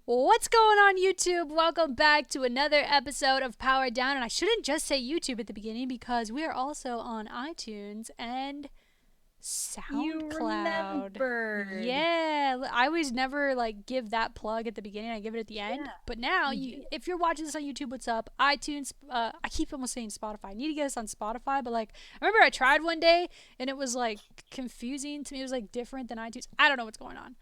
What's going on, YouTube? Welcome back to another episode of Power Down. And I shouldn't just say YouTube at the beginning because we are also on iTunes and SoundCloud. Yeah, I always never give that plug at the beginning. I give it at the end. Yeah. But now, if you're watching this on YouTube, what's up? iTunes. I keep almost saying Spotify. I need to get us on Spotify, but I remember I tried one day and it was confusing to me. It was different than iTunes. I don't know what's going on.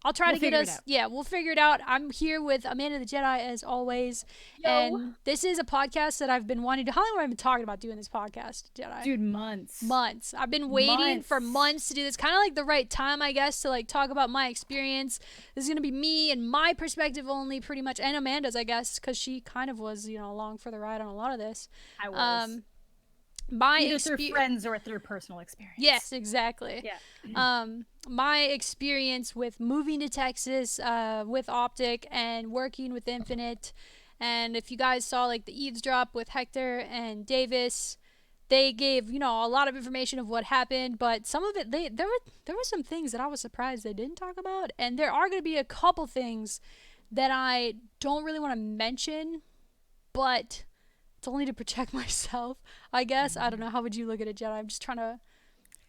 I'll try to get us. Yeah, we'll figure it out. I'm here with Amanda the Jedi as always. Yo. And this is a podcast that I've been wanting to. How long have I been talking about doing this podcast, Jedi? Dude, months. Months. I've been waiting for months to do this. Kind of the right time, I guess, to talk about my experience. This is going to be me and my perspective only, pretty much. And Amanda's, I guess, because she kind of was, along for the ride on a lot of this. I was. Either through friends or through personal experience. Yes, exactly. Yeah. My experience with moving to Texas with OpTic and working with Infinite, and if you guys saw the eavesdrop with Hector and Davis, they gave a lot of information of what happened, but some of it there were some things that I was surprised they didn't talk about, and there are going to be a couple things that I don't really want to mention, but it's only to protect myself, I guess. I don't know. How would you look at it, Jedi?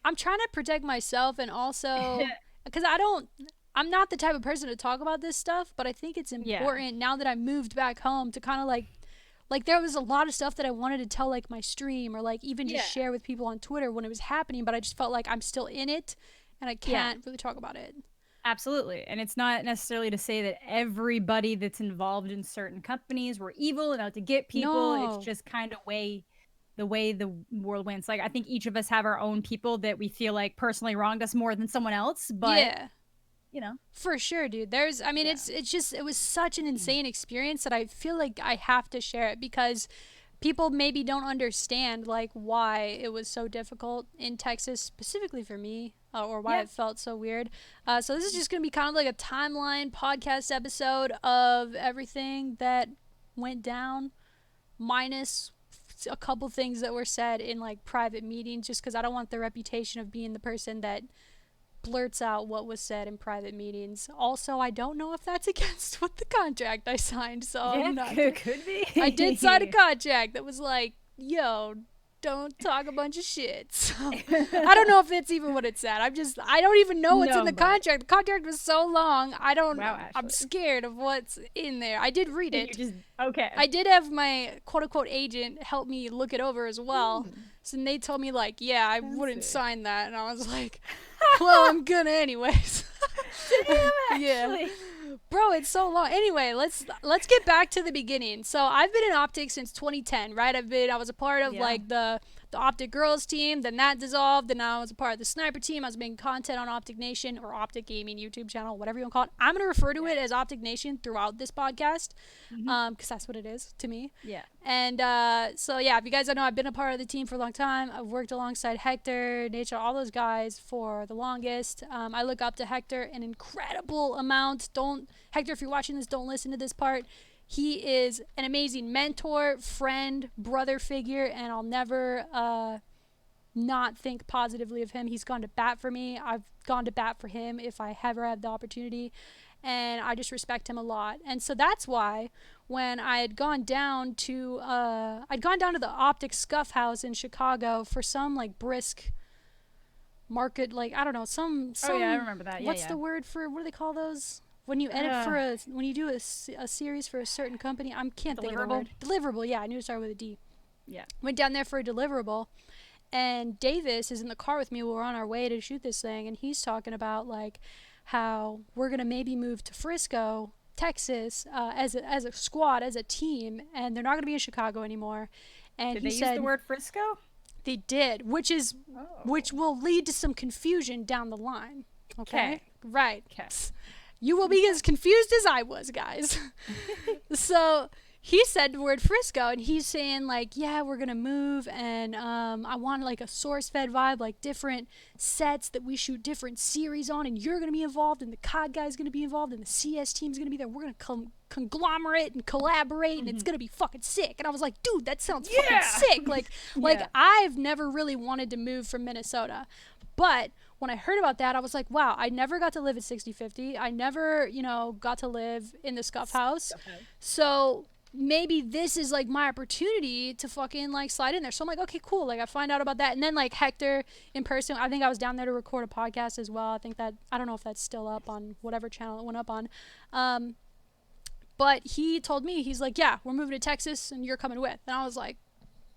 I'm trying to protect myself, and also because I'm not the type of person to talk about this stuff, but I think it's important now that I moved back home to kind of there was a lot of stuff that I wanted to tell my stream or even just share with people on Twitter when it was happening, but I just felt I'm still in it and I can't really talk about it. Absolutely. And it's not necessarily to say that everybody that's involved in certain companies were evil and out to get people. No. It's just kind of the way the world went. I think each of us have our own people that we feel personally wronged us more than someone else. But, For sure, dude. It was such an insane experience that I feel I have to share it because people maybe don't understand why it was so difficult in Texas, specifically for me, or why it felt so weird. So this is just going to be kind of a timeline podcast episode of everything that went down, minus a couple things that were said in private meetings, just because I don't want the reputation of being the person that blurts out what was said in private meetings. Also, I don't know if that's against what the contract I signed, so I'm not. Could be. I did sign a contract that was yo, don't talk a bunch of shit. So, I don't know if that's even what it said. I don't even know what's in the contract. The contract was so long. I'm scared of what's in there. I did read it. Okay. I did have my quote-unquote agent help me look it over as well. So they told me I wouldn't sign that. And I was well, I'm gonna anyways. Damn, actually. Yeah. Bro, it's so long. Anyway, let's get back to the beginning. So I've been in OpTic since 2010, right? I was a part of the OpTic Girls team, then that dissolved, and now I was a part of the Sniper team. I was making content on OpTic Nation or OpTic Gaming YouTube channel, whatever you want to call it. I'm going to refer to it as OpTic Nation throughout this podcast, because that's what it is to me. Yeah. And so yeah, if you guys don't know, I've been a part of the team for a long time. I've worked alongside Hector, Nature, all those guys for the longest. I look up to Hector an incredible amount. Hector, if you're watching this, don't listen to this part. He is an amazing mentor, friend, brother figure, and I'll never not think positively of him. He's gone to bat for me. I've gone to bat for him if I ever had the opportunity, and I just respect him a lot. And so that's why when I had gone down to the OpTic Scuff House in Chicago for some brisk market, I don't know, some oh yeah, I remember that. What's the word for, what do they call those? When you edit when you do a series for a certain company, I can't think of the word. Deliverable, yeah, I knew it started with a D. Yeah. Went down there for a deliverable, and Davis is in the car with me. We're on our way to shoot this thing, and he's talking about how we're gonna maybe move to Frisco, Texas, as a squad, as a team, and they're not gonna be in Chicago anymore. And did they use the word Frisco? They did, which will lead to some confusion down the line. Okay. Right. Okay. You will be as confused as I was, guys. So he said the word Frisco, and he's saying yeah, we're gonna move, and I want a source fed vibe, different sets that we shoot different series on, and you're gonna be involved, and the COD guy's gonna be involved, and the CS team's gonna be there. We're gonna conglomerate and collaborate, and it's gonna be fucking sick. And I was dude, that sounds fucking sick. I've never really wanted to move from Minnesota, but when I heard about that, I was like, wow, I never got to live at 6050. I never, you know, got to live in the Scuff House. Okay. So maybe this is like my opportunity to fucking like slide in there. So I'm like, okay, cool. Like I find out about that. And then like Hector in person, I think I was down there to record a podcast as well. I think that, I don't know if that's still up on whatever channel it went up on. But he told me, he's like, yeah, we're moving to Texas and you're coming with. And I was like,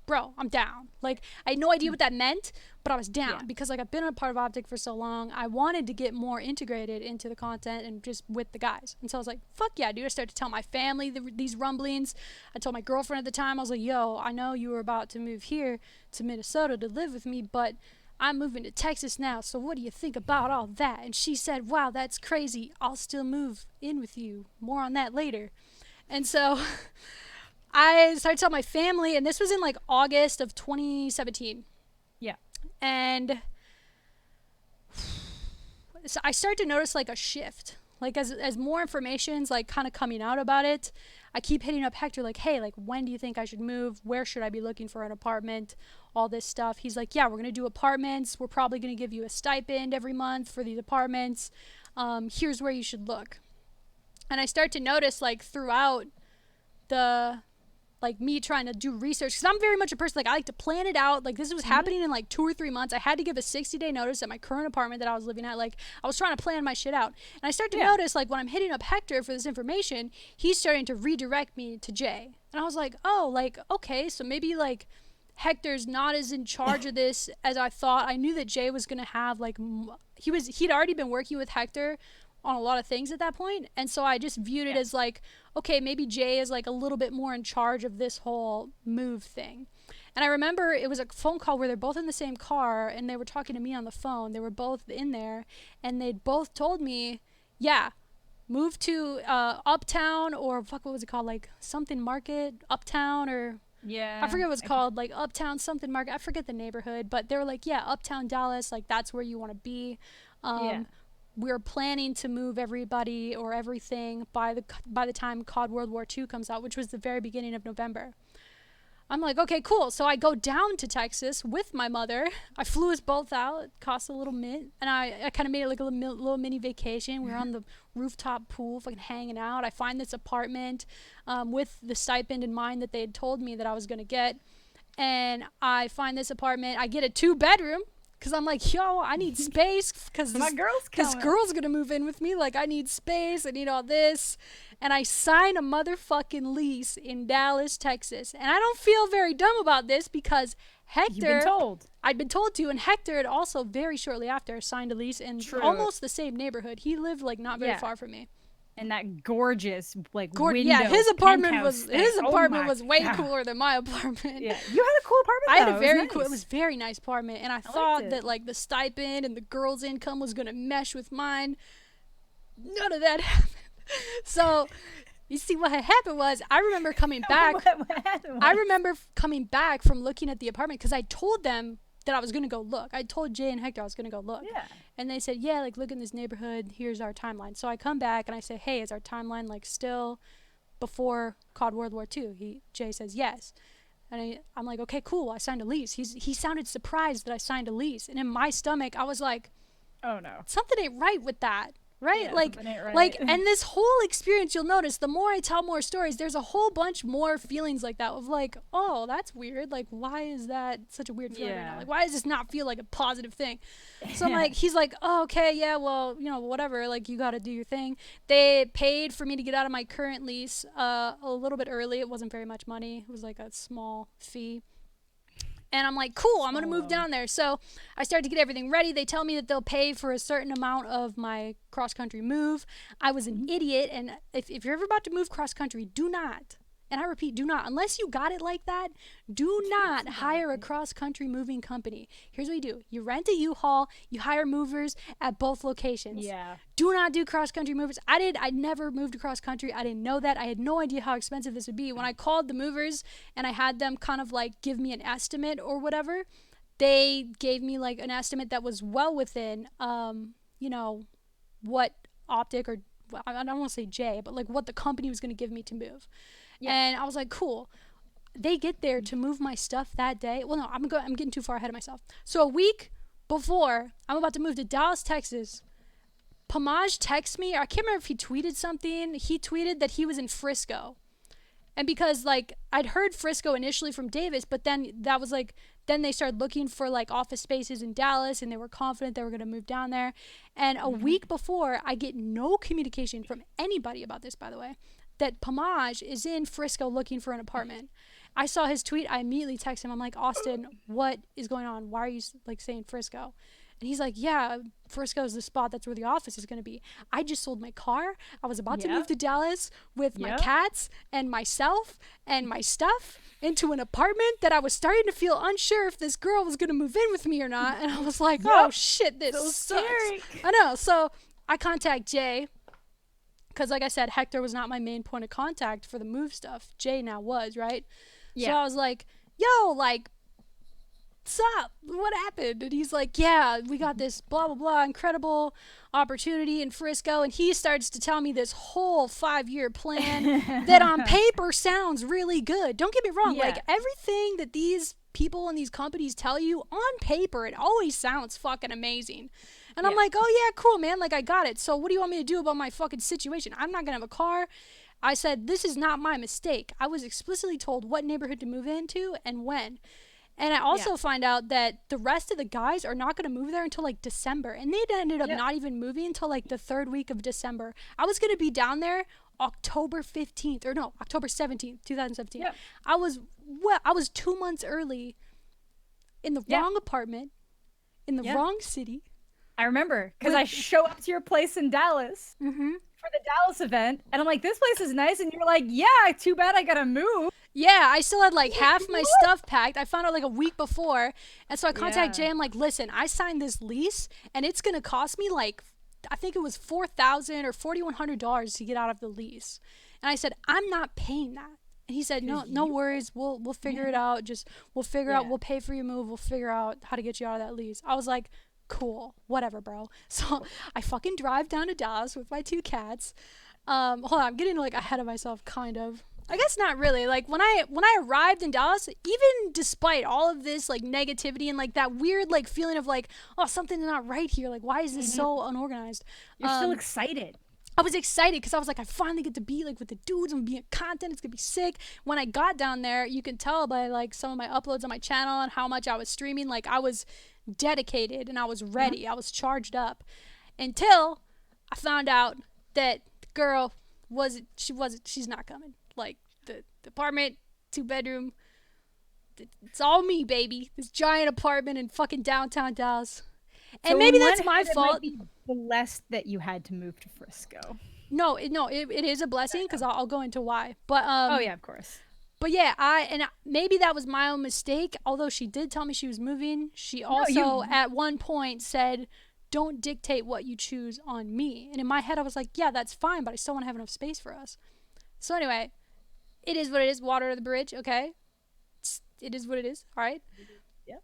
bro, I'm down. Like, I had no idea what that meant, but I was down because like I've been a part of OpTic for so long. I wanted to get more integrated into the content and just with the guys. And so I was like, fuck yeah, dude. I started to tell my family these rumblings. I told my girlfriend at the time, I was like, yo, I know you were about to move here to Minnesota to live with me, but I'm moving to Texas now, so what do you think about all that? And she said, wow, that's crazy. I'll still move in with you. More on that later. And so I started telling my family, and this was in like August of 2017. Yeah. And so I started to notice like a shift. Like as more information's like kind of coming out about it, I keep hitting up Hector like, hey, like when do you think I should move? Where should I be looking for an apartment? All this stuff. He's like, yeah, we're going to do apartments. We're probably going to give you a stipend every month for these apartments. Here's where you should look. And I start to notice like throughout the like me trying to do research, because I'm very much a person like I like to plan it out. Like this was happening in like 2 or 3 months. I had to give a 60-day notice at my current apartment that I was living at. Like I was trying to plan my shit out, and I start to notice like when I'm hitting up Hector for this information, he's starting to redirect me to Jay. And I was like, oh, like okay, so maybe like Hector's not as in charge of this as I thought. I knew that Jay was gonna have like he'd already been working with Hector on a lot of things at that point, and so I just viewed it as like, okay, maybe Jay is like a little bit more in charge of this whole move thing. And I remember it was a phone call where they're both in the same car and they were talking to me on the phone. They were both in there and they'd both told me, yeah, move to Uptown, or fuck, what was it called, like something Market, Uptown, or I forget what it's called, like Uptown something Market. I forget the neighborhood, but they were like, yeah, Uptown Dallas, like that's where you want to be. We're planning to move everybody or everything by the time COD World War II comes out, which was the very beginning of November. I'm like, okay, cool. So I go down to Texas with my mother. I flew us both out. It cost a little mint. And I kind of made it like a little mini vacation. We were on the rooftop pool, fucking hanging out. I find this apartment with the stipend in mind that they had told me that I was going to get. And I find this apartment. I get a 2-bedroom. Because I'm like, yo, I need space because my girl's going to move in with me. Like, I need space. I need all this. And I sign a motherfucking lease in Dallas, Texas. And I don't feel very dumb about this because Hector... You've been told. I'd been told to. And Hector had also very shortly after signed a lease in almost the same neighborhood. He lived, like, not very far from me. And that gorgeous, like, window. Yeah, his apartment was way God. cooler than my apartment. Yeah, you had a cool apartment. I had a very cool. It was very nice apartment, and I thought liked that like the stipend and the girl's income was gonna mesh with mine. None of that happened. So, you see, what had happened was I remember coming back. I remember coming back from looking at the apartment because I told them that I was gonna go look. I told Jay and Hector I was gonna go look. Yeah. And they said, yeah, like, look in this neighborhood. Here's our timeline. So I come back and I say, hey, is our timeline, like, still before COD World War II? Jay says, yes. And I'm like, okay, cool. I signed a lease. He sounded surprised that I signed a lease. And in my stomach, I was like, oh, no. Something ain't right with that. Right? Yeah, like, and this whole experience, you'll notice, the more I tell more stories, there's a whole bunch more feelings like that of like, oh, that's weird. Like, why is that such a weird feeling right now? Like, why does this not feel like a positive thing? So I'm like, he's like, oh, okay, yeah, well, you know, whatever. Like, you got to do your thing. They paid for me to get out of my current lease a little bit early. It wasn't very much money. It was like a small fee. And I'm like, cool, I'm going to move down there. So I start to get everything ready. They tell me that they'll pay for a certain amount of my cross-country move. I was an idiot. And if you're ever about to move cross-country, do not, and I repeat, do not, unless you got it like that, do not hire a cross-country moving company. Here's what you do. You rent a U-Haul. You hire movers at both locations. Yeah. Do not do cross-country movers. I never moved across country. I didn't know that. I had no idea how expensive this would be. When I called the movers and I had them kind of like give me an estimate or whatever, they gave me like an estimate that was well within, you know, what OpTic, or I don't want to say Jay, but like what the company was going to give me to move. Yeah. And I was like, cool. They get there to move my stuff that day. Well, no, I'm getting too far ahead of myself. So a week before I'm about to move to Dallas, Texas, Pamaj texted me. I can't remember if he tweeted something. He tweeted that he was in Frisco. And because, like, I'd heard Frisco initially from Davis, but then that was, like, then they started looking for, like, office spaces in Dallas, and they were confident they were going to move down there. And a week before, I get no communication from anybody about this, by the way, that Pamaj is in Frisco looking for an apartment. I saw his tweet. I immediately texted him. I'm like, Austin, what is going on? Why are you, like, saying Frisco? And he's like, yeah, Frisco is the spot. That's where the office is going to be. I just sold my car. I was about to move to Dallas with my cats and myself and my stuff into an apartment that I was starting to feel unsure if this girl was going to move in with me or not. And I was like, oh, shit, this so sucks. Scary. I know. So I contact Jay because, like I said, Hector was not my main point of contact for the move stuff. Jay now was, right? Yeah. So I was like, yo, like, what's up? What happened? And he's like, yeah, we got this blah, blah, blah, incredible opportunity in Frisco. And he starts to tell me this whole 5-year plan that on paper sounds really good. Don't get me wrong. Like, everything that these people and these companies tell you on paper, it always sounds fucking amazing. And I'm like, oh, yeah, cool, man. Like, I got it. So what do you want me to do about my fucking situation? I'm not going to have a car. I said, this is not my mistake. I was explicitly told what neighborhood to move into and when. And I also find out that the rest of the guys are not going to move there until like December. And they ended up not even moving until like the 3rd week of December. I was going to be down there October 15th or no, October 17th, 2017. Yep. I was 2 months early in the wrong apartment in the wrong city. I remember because I show up to your place in Dallas for the Dallas event. And I'm like, this place is nice. And you're like, yeah, too bad I got to move. Yeah, I still had like half my stuff packed. I found out like a week before. And so I contact Jay. I'm like, listen, I signed this lease and it's going to cost me like, I think it was $4,000 or $4,100 to get out of the lease. And I said, I'm not paying that. And he said, no worries. We'll figure it out. We'll figure out, we'll pay for your move. We'll figure out how to get you out of that lease. I was like, cool, whatever, bro. So I fucking drive down to Dallas with my 2 cats. Hold on, I'm getting like ahead of myself, kind of. I guess not really. Like when I arrived in Dallas, even despite all of this like negativity and like that weird like feeling of like, oh, something's not right here. Like, why is this so unorganized? You're still excited. I was excited because I was like, I finally get to be like with the dudes and be in content. It's gonna be sick. When I got down there, you can tell by like some of my uploads on my channel and how much I was streaming. Like I was dedicated and I was ready. I was charged up until I found out that the girl she's not coming. Like the apartment, 2-bedroom, it's all me, baby. This giant apartment in fucking downtown Dallas. And so maybe that's my fault. It might be blessed that you had to move to Frisco. No, it is a blessing because I'll go into why. But oh yeah, of course. But yeah, maybe that was my own mistake. Although she did tell me she was moving, she also at one point said, "Don't dictate what you choose on me." And in my head, I was like, "Yeah, that's fine, but I still want to have enough space for us." So anyway, it is what it is. Water under the bridge, okay? It is what it is. All right. Yeah.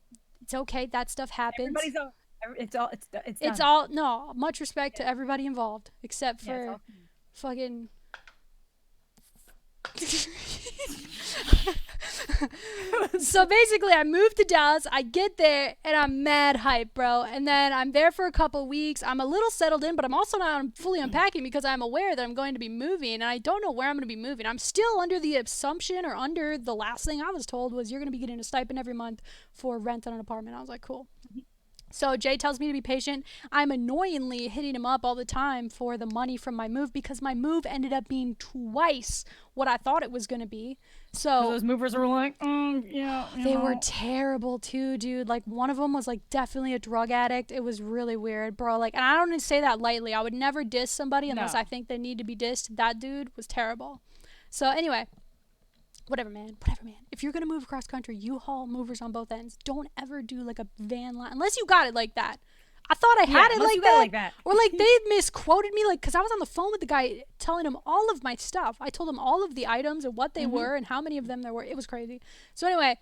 It's okay. That stuff happens. It's done. No, much respect to everybody involved, except for fucking. So basically I moved to Dallas, I get there and I'm mad hype, bro, and then I'm there for a couple weeks. I'm a little settled in, but I'm also not fully unpacking because I'm aware that I'm going to be moving and I don't know where I'm going to be moving. I'm still under the assumption, or under the last thing I was told was, you're going to be getting a stipend every month for rent on an apartment. I was like, cool. So Jay tells me to be patient. I'm annoyingly hitting him up all the time for the money from my move because my move ended up being twice what I thought it was going to be. So those movers were like, they were terrible too, dude. Like one of them was like definitely a drug addict. It was really weird, bro. Like, and I don't even say that lightly. I would never diss somebody unless I think they need to be dissed. That dude was terrible. So anyway, whatever, man. If you're going to move across country, you haul movers on both ends. Don't ever do like a van line unless you got it like that. I thought I had it like that. Or like they misquoted me, like, because I was on the phone with the guy telling him all of my stuff. I told him all of the items and what they were and how many of them there were. It was crazy. So anyway,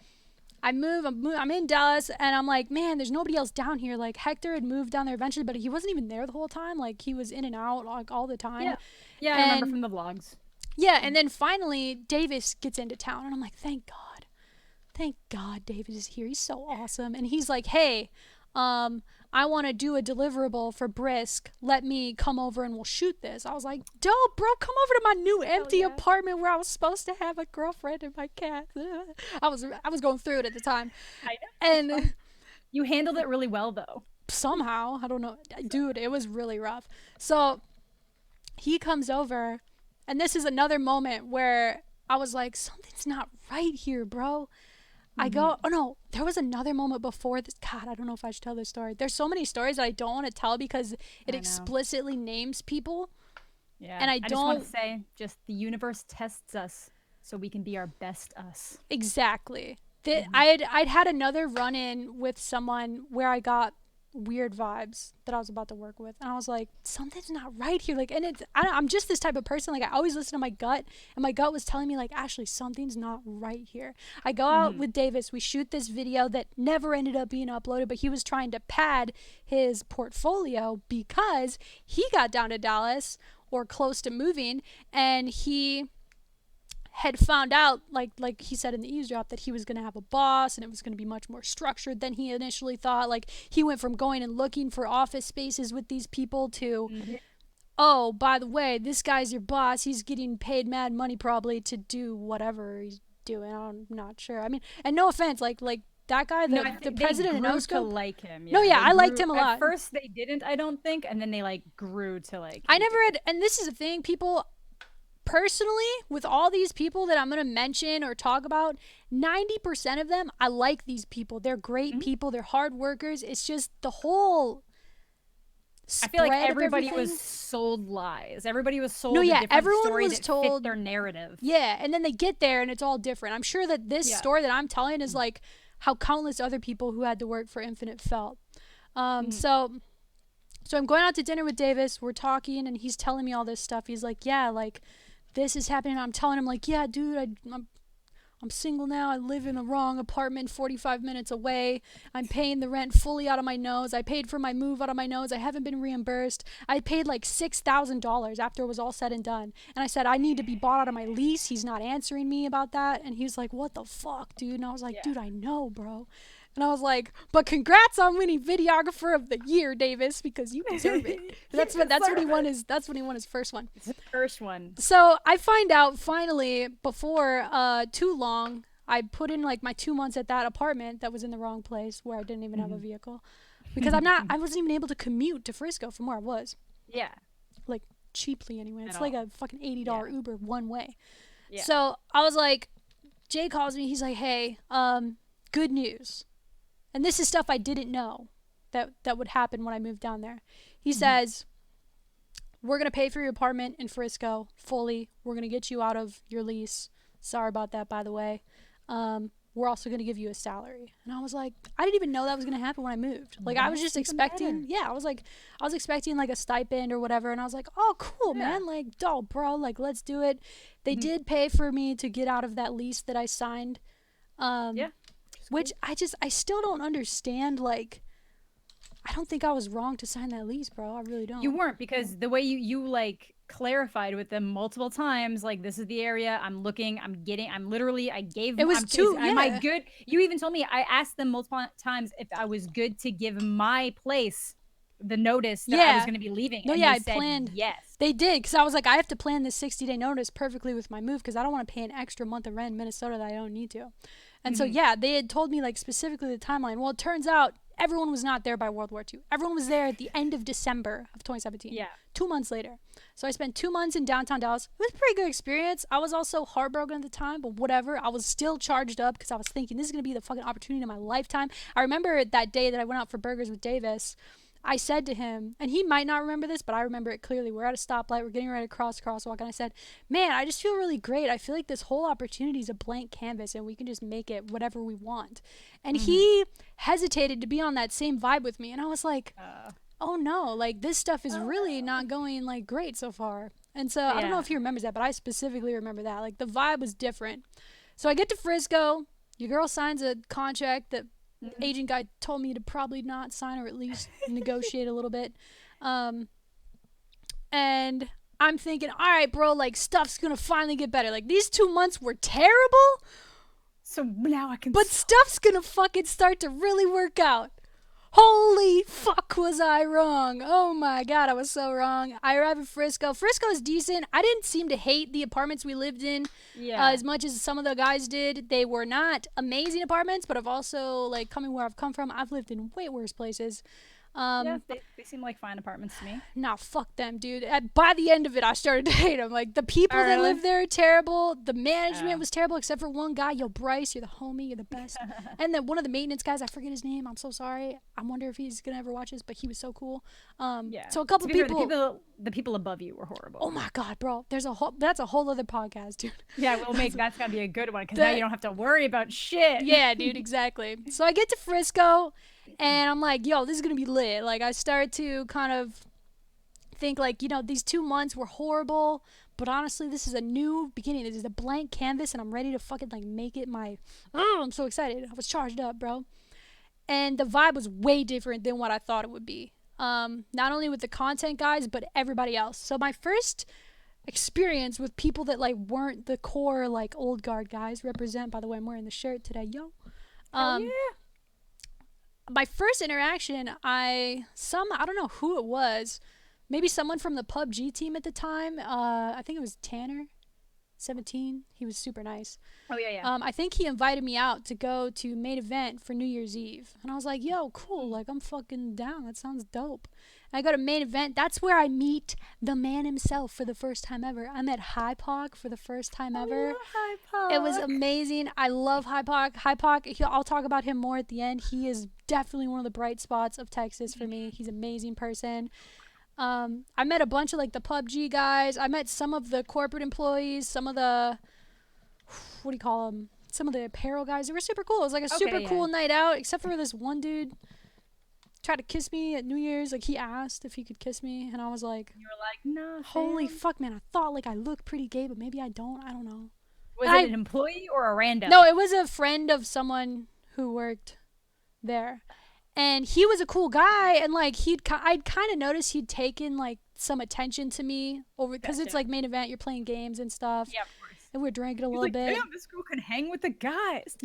I'm in Dallas and I'm like, man, there's nobody else down here. Like Hector had moved down there eventually, but he wasn't even there the whole time. Like he was in and out like all the time. Yeah, I remember from the vlogs. Yeah, and then finally Davis gets into town and I'm like, thank God Davis is here. He's so awesome. And he's like, hey, I want to do a deliverable for Brisk. Let me come over and we'll shoot this. I was like, dope, bro. Come over to my new empty apartment where I was supposed to have a girlfriend and my cat. I was going through it at the time. I know. And you handled it really well, though. Somehow, I don't know. Dude, it was really rough. So he comes over, and this is another moment where I was like, something's not right here, bro. I go, oh no, there was another moment before this. God, I don't know if I should tell this story. There's so many stories that I don't want to tell because it explicitly names people. Yeah. And I just want to say, just the universe tests us so we can be our best us. Exactly. I'd had another run-in with someone where I got weird vibes that I was about to work with, and I was like, something's not right here. Like, and I'm just this type of person, like I always listen to my gut, and my gut was telling me like, Ashley, something's not right here. I go out with Davis, we shoot this video that never ended up being uploaded, but he was trying to pad his portfolio because he got down to Dallas or close to moving, and he had found out, like he said in the eavesdrop, that he was going to have a boss and it was going to be much more structured than he initially thought. Like, he went from going and looking for office spaces with these people to, oh, by the way, this guy's your boss. He's getting paid mad money probably to do whatever he's doing. I'm not sure. I mean, and no offense, like that guy, the president of NoScope, to like him. Yeah. No, yeah, I liked him a lot. At first they didn't, I don't think, and then they like grew to like. I never had, and this is the thing, people. Personally, with all these people that I'm going to mention or talk about, 90% of them, I like these people. They're great people. They're hard workers. It's just the whole I feel like everybody was sold lies. Everybody was sold a different everyone story was that told fit their narrative. Yeah, and then they get there and it's all different. I'm sure that this story that I'm telling is like how countless other people who had to work for Infinite felt. So I'm going out to dinner with Davis. We're talking and he's telling me all this stuff. He's like, yeah, like, this is happening. I'm telling him, like, yeah, dude, I'm single now. I live in the wrong apartment 45 minutes away. I'm paying the rent fully out of my nose. I paid for my move out of my nose. I haven't been reimbursed. I paid like $6,000 after it was all said and done. And I said, I need to be bought out of my lease. He's not answering me about that. And he was like, what the fuck, dude? And I was like, dude, I know, bro. And I was like, but congrats on winning Videographer of the Year, Davis, because you deserve it. That's what he won his first one. It's the first one. So I find out finally before too long, I put in like my 2 months at that apartment that was in the wrong place where I didn't even have a vehicle. Because I wasn't even able to commute to Frisco from where I was. Yeah. Like cheaply anyway. It's like a fucking $80 Uber one way. Yeah. So I was like, Jay calls me, he's like, hey, good news. And this is stuff I didn't know that would happen when I moved down there. He says, we're going to pay for your apartment in Frisco fully. We're going to get you out of your lease. Sorry about that, by the way. We're also going to give you a salary. And I was like, I didn't even know that was going to happen when I moved. Like, I was just expecting, I was expecting like a stipend or whatever. And I was like, oh, cool, man. Like, dope, bro. Like, let's do it. They did pay for me to get out of that lease that I signed. Which I still don't understand. Like, I don't think I was wrong to sign that lease, bro. I really don't. You weren't, because the way you like clarified with them multiple times, like, this is the area I'm looking, I gave it was am I good? You even told me, I asked them multiple times if I was good to give my place the notice that I was going to be leaving. No, and I said planned. Yes. They did, because I was like, I have to plan this 60-day notice perfectly with my move because I don't want to pay an extra month of rent in Minnesota that I don't need to. And so, they had told me, like, specifically the timeline. Well, it turns out everyone was not there by World War II. Everyone was there at the end of December of 2017. Yeah. 2 months later. So I spent 2 months in downtown Dallas. It was a pretty good experience. I was also heartbroken at the time, but whatever. I was still charged up because I was thinking, this is going to be the fucking opportunity of my lifetime. I remember that day that I went out for burgers with Davis. I said to him, and he might not remember this, but I remember it clearly. We're at a stoplight. We're getting ready to cross crosswalk. And I said, man, I just feel really great. I feel like this whole opportunity is a blank canvas and we can just make it whatever we want. And he hesitated to be on that same vibe with me. And I was like, oh no, like, this stuff is really not going like great so far. And so I don't know if he remembers that, but I specifically remember that. Like, the vibe was different. So I get to Frisco. Your girl signs a contract that agent guy told me to probably not sign, or at least negotiate a little bit. And I'm thinking, all right, bro, like, stuff's gonna finally get better. Like, these 2 months were terrible, so now I can, but stuff's gonna fucking start to really work out. Holy fuck, was I wrong. Oh my god, I was so wrong. I arrived in Frisco. Frisco is decent. I didn't seem to hate the apartments we lived in as much as some of the guys did. They were not amazing apartments, but I've also, like, coming where I've come from, I've lived in way worse places. Yeah, they seem like fine apartments to me. Nah, fuck them, dude. By the end of it, I started to hate them. Like, the people that live there are terrible. The management was terrible, except for one guy. Yo, Bryce, you're the homie. You're the best. And then one of the maintenance guys, I forget his name. I'm so sorry. I wonder if he's going to ever watch this, but he was so cool. So a couple people... Fair, the people above you were horrible. Oh, my God, bro. That's a whole other podcast, dude. Yeah, that's going to be a good one, because now you don't have to worry about shit. Yeah, dude, exactly. So I get to Frisco, and I'm like, yo, this is going to be lit. Like, I start to kind of think, like, you know, these 2 months were horrible, but honestly, this is a new beginning. This is a blank canvas, and I'm ready to fucking, like, make it my... Oh, I'm so excited. I was charged up, bro. And the vibe was way different than what I thought it would be. Not only with the content guys, but everybody else. So my first experience with people that, like, weren't the core, like, old guard guys, represent, by the way, I'm wearing the shirt today, yo. Yeah. My first interaction, I don't know who it was, maybe someone from the PUBG team at the time. I think it was Tanner, 17. He was super nice. Oh yeah. I think he invited me out to go to main event for New Year's Eve, and I was like, yo, cool, like, I'm fucking down, that sounds dope. And I go to main event. That's where I meet the man himself for the first time ever. I met HiPoc for the first time ever. HiPoc. It was amazing. I love HiPoc. HiPoc, I'll talk about him more at the end. He is definitely one of the bright spots of Texas for me. He's an amazing person. I met a bunch of, like, the PUBG guys. I met some of the corporate employees, some of the, what do you call them? Some of the apparel guys. They were super cool. It was like a super cool night out, except for this one dude tried to kiss me at New Year's. Like, he asked if he could kiss me, and I was like, you were like, no, holy fuck, man. I thought, like, I looked pretty gay, but maybe I don't. I don't know. Was it an employee or a random? No, it was a friend of someone who worked there. And he was a cool guy, and, like, I'd kind of noticed he'd taken, like, some attention to me over, because it's like main event, you're playing games and stuff. Yeah, of course. And we're drinking a little bit. Damn, this girl can hang with the guys.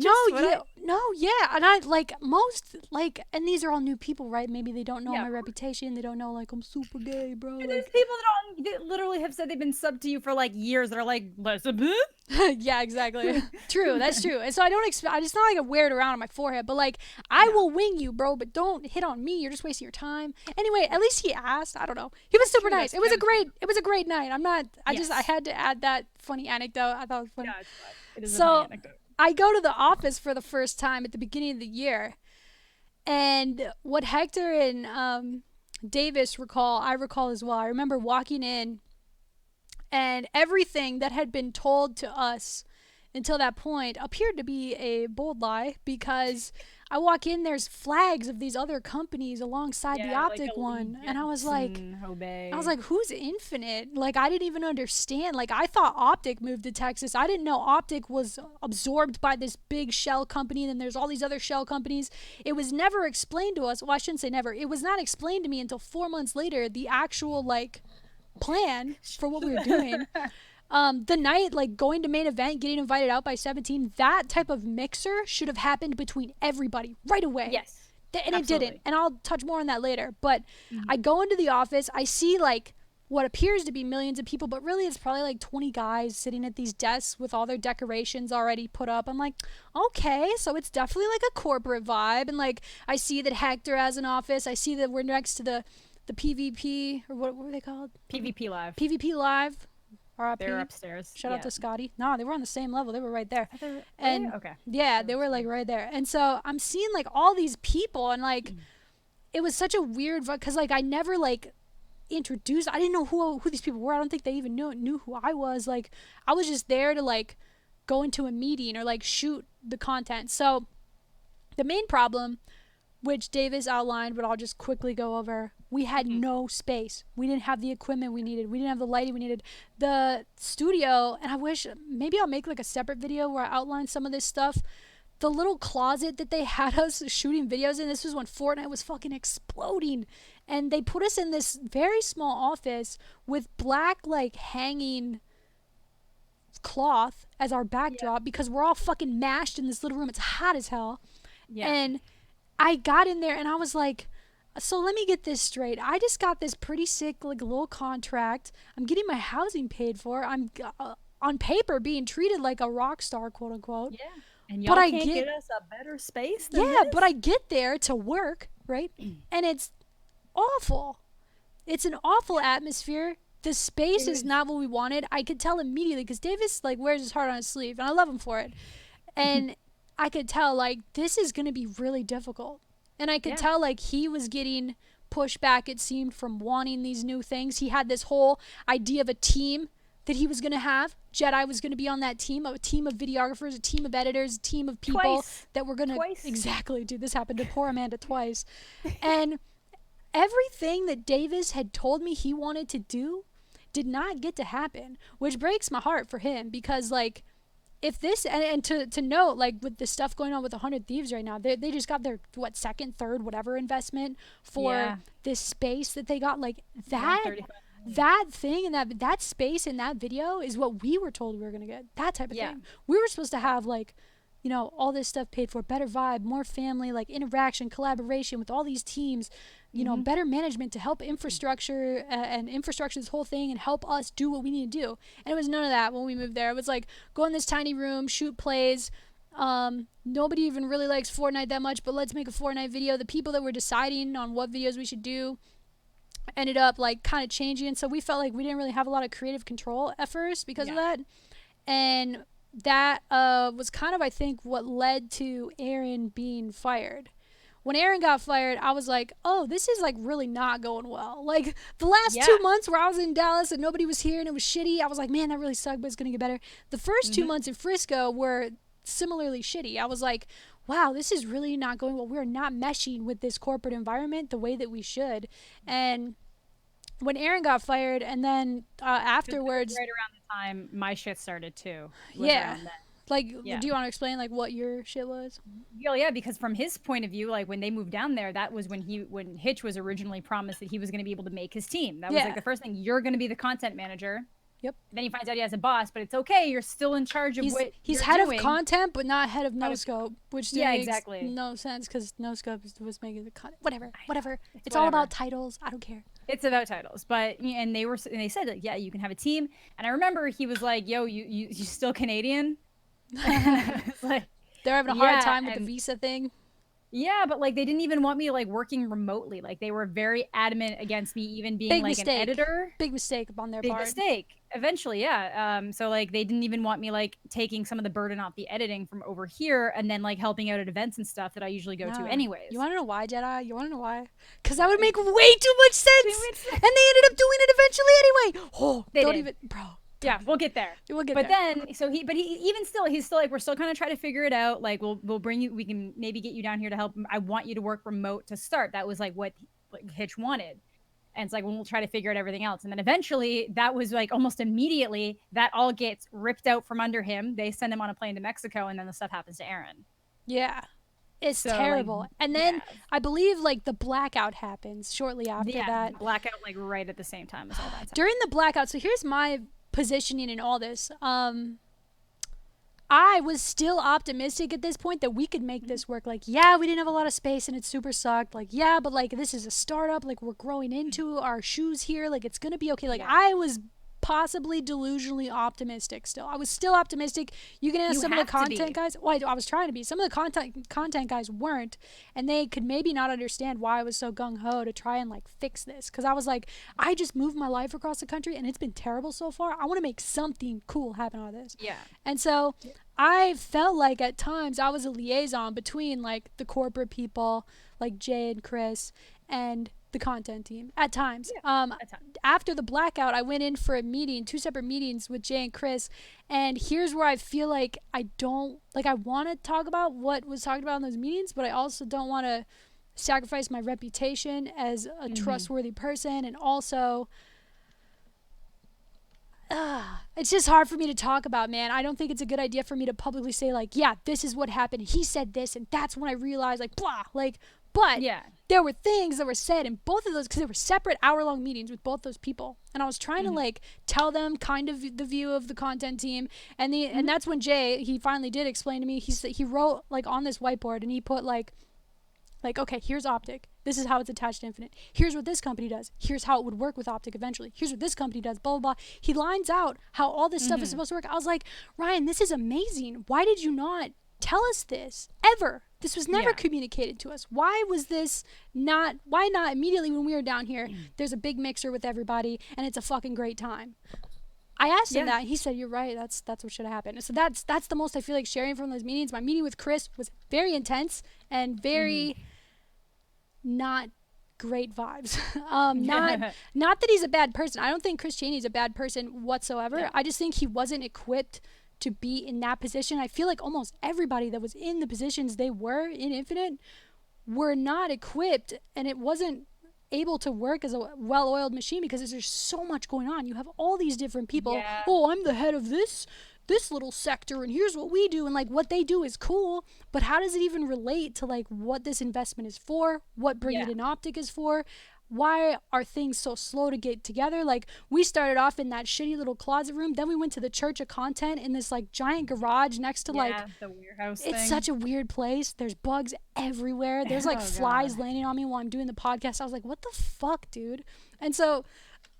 And I, like, most, like, and these are all new people, right? Maybe they don't know my reputation. They don't know, like, I'm super gay, bro. And there's people that literally have said they've been subbed to you for, like, years. They're like, yeah, exactly. True, that's true. And so I don't expect, it's not like I wear it around on my forehead, but, like, I will wing you, bro, but don't hit on me. You're just wasting your time. Anyway, at least he asked. I don't know. He was super nice. It was a great night. I had to add that funny anecdote. I thought it was funny. Yeah, it is a funny anecdote. I go to the office for the first time at the beginning of the year, and what Hector and Davis I recall as well. I remember walking in, and everything that had been told to us until that point appeared to be a bold lie, because I walk in, there's flags of these other companies alongside the OpTic, like, one, and I was like, who's Infinite? Like, I didn't even understand. Like, I thought OpTic moved to Texas. I didn't know OpTic was absorbed by this big shell company, and then there's all these other shell companies. It was never explained to us. Well, I shouldn't say never. It was not explained to me until 4 months later, the actual, like, plan for what we were doing. The night, like, going to main event, getting invited out by 17, that type of mixer should have happened between everybody right away. Yes. And it didn't. And I'll touch more on that later. But I go into the office, I see, like, what appears to be millions of people, but really it's probably like 20 guys sitting at these desks with all their decorations already put up. I'm like, okay, so it's definitely like a corporate vibe. And, like, I see that Hector has an office. I see that we're next to the PvP, or what were they called? PvP Live. PvP Live. RIP. They're upstairs. Shout out to Scotty. No, they were on the same level. They were right there. And okay. Yeah, they were, like, right there. And so I'm seeing, like, all these people, and, like, it was such a weird vibe, because, like, I never, like, introduced. I didn't know who these people were. I don't think they even knew who I was. Like, I was just there to, like, go into a meeting or, like, shoot the content. So the main problem, which Davis outlined, but I'll just quickly go over. We had no space. We didn't have the equipment we needed. We didn't have the lighting we needed. The studio, and I wish, maybe I'll make, like, a separate video where I outline some of this stuff. The little closet that they had us shooting videos in, this was when Fortnite was fucking exploding. And they put us in this very small office with black, like, hanging cloth as our backdrop, because we're all fucking mashed in this little room. It's hot as hell. Yeah. And I got in there and I was like, so let me get this straight. I just got this pretty sick, like, little contract. I'm getting my housing paid for. I'm on paper being treated like a rock star, quote unquote. Yeah. And But y'all I can't get, get us a better space than yeah, but I this? get there to work, right? And it's awful. It's an awful atmosphere. The space is Dude. not what we wanted. I could tell immediately because Davis like wears his heart on his sleeve, and I love him for it. And I could tell like this is gonna be really difficult. And I could Yeah. tell like he was getting pushback. It seemed from wanting these new things. He had this whole idea of a team that he was gonna have. Jedi was gonna be on that team, a team of videographers, a team of editors, a team of people Twice. that were gonna Twice. exactly do this. Happened to poor Amanda twice, and everything that Davis had told me he wanted to do did not get to happen, which breaks my heart for him because like if this and to note like with the stuff going on with 100 Thieves right now, they just got their what second, third, whatever investment for Yeah. this space that they got like that 135. that thing and that space in that video is what we were told we were gonna get. That type of Yeah. thing. We were supposed to have like all this stuff paid for, better vibe, more family, like interaction, collaboration with all these teams, better management to help infrastructure and infrastructure this whole thing and help us do what we need to do. And it was none of that when we moved there. It was like go in this tiny room, shoot plays. Nobody even really likes Fortnite that much, but let's make a Fortnite video. The people that were deciding on what videos we should do ended up like kind of changing. So we felt like we didn't really have a lot of creative control at first because of that. And that was kind of, I think, what led to Aaron being fired. When Aaron got fired, I was like, oh, this is like really not going well. Like the last 2 months where I was in Dallas and nobody was here and it was shitty, I was like, man, that really sucked, but it's going to get better. The first 2 months in Frisco were similarly shitty. I was like, wow, this is really not going well. We're not meshing with this corporate environment the way that we should. And when Aaron got fired and then afterwards, Right around the time my shit started too. yeah. Like, Yeah. do you want to explain like what your shit was? Yeah, because from his point of view, like when they moved down there, that was when Hitch was originally promised that he was going to be able to make his team. That was like the first thing. You're going to be the content manager. Yep. Then he finds out he has a boss, but it's okay. You're still in charge of what he's you're head doing. of content, but not head of no scope, which makes exactly no sense because no scope was making the content. Whatever. It's whatever. all about titles. I don't care. It's about titles, but and they said like, yeah, you can have a team. And I remember he was like, yo, you still Canadian? Like, they're having a hard time with the visa thing. Yeah, but like they didn't even want me like working remotely. Like they were very adamant against me even being an editor. Big mistake on their part. Big mistake. Eventually, yeah. So like they didn't even want me like taking some of the burden off the editing from over here and then like helping out at events and stuff that I usually go to anyways. You want to know why, Jedi? You want to know why? Because that would make way too much sense. And they ended up doing it eventually anyway. Oh, they don't did. even, bro. Yeah, we'll get there. But then, he's still like, we're still kind of trying to figure it out. Like, we'll bring you, we can maybe get you down here to help. I want you to work remote to start. That was like what Hitch wanted. And it's like, well, we'll try to figure out everything else. And then eventually that was like almost immediately that all gets ripped out from under him. They send him on a plane to Mexico and then the stuff happens to Aaron. Yeah. It's terrible. Like, and then I believe like the blackout happens shortly after that. Blackout like right at the same time as all that. During the blackout, so here's my positioning in all this. I was still optimistic at this point that we could make this work. Like, yeah, we didn't have a lot of space and it super sucked. Like, yeah, but like this is a startup. Like, we're growing into our shoes here. Like, it's gonna be okay. Like, I was possibly delusionally optimistic still. I was still optimistic. You can ask some of the content guys. Well, I was trying to be. Some of the content guys weren't, and they could maybe not understand why I was so gung-ho to try and like fix this. Because I was like, I just moved my life across the country and it's been terrible so far. I want to make something cool happen out of this. Yeah. And so I felt like at times I was a liaison between like the corporate people like Jay and Chris and the content team at times. After the blackout, I went in for a meeting, 2 separate meetings with Jay and Chris, and here's where I feel like I want to talk about what was talked about in those meetings, but I also don't want to sacrifice my reputation as a trustworthy person, and also it's just hard for me to talk about, man. I don't think it's a good idea for me to publicly say like, yeah, this is what happened. He said this, and that's when I realized like, blah, like, but there were things that were said in both of those because they were separate hour-long meetings with both those people, and I was trying to like tell them kind of the view of the content team, and and that's when Jay, he finally did explain to me. He wrote like on this whiteboard, and he put like Like, okay, here's OpTic. This is how it's attached to Infinite. Here's what this company does. Here's how it would work with OpTic eventually. Here's what this company does, blah, blah, blah. He lines out how all this stuff is supposed to work. I was like, Ryan, this is amazing. Why did you not tell us this ever? This was never communicated to us. Why was this not, why not immediately when we were down here, there's a big mixer with everybody and it's a fucking great time? I asked him that, and he said, "You're right. That's what should have happened." So that's the most I feel like sharing from those meetings. My meeting with Chris was very intense and very not great vibes. Not that he's a bad person. I don't think Chris Cheney's a bad person whatsoever. Yeah. I just think he wasn't equipped to be in that position. I feel like almost everybody that was in the positions they were in Infinite were not equipped, and it wasn't able to work as a well-oiled machine because there's so much going on. You have all these different people. Yeah. Oh, I'm the head of this little sector, and here's what we do, and like what they do is cool, but how does it even relate to like what this investment is for, what bringing in OpTic is for? Why are things so slow to get together? Like, we started off in that shitty little closet room, then we went to the Church of Content in this like giant garage next to like the warehouse thing. It's such a weird place. There's bugs everywhere. There's like flies landing on me while I'm doing the podcast. I was like, what the fuck, dude? And so,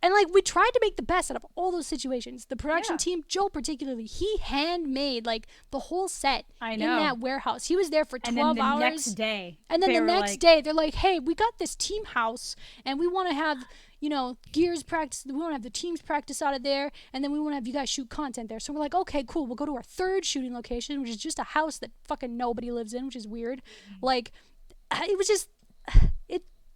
and like, we tried to make the best out of all those situations. The production team, Joe particularly, he handmade like the whole set in that warehouse. He was there for 12 hours. And then the next day. And then the next day, they're like, hey, we got this team house and we want to have, you know, gears practice. We want to have the teams practice out of there. And then we want to have you guys shoot content there. So we're like, okay, cool. We'll go to our third shooting location, which is just a house that fucking nobody lives in, which is weird. Like, it was just,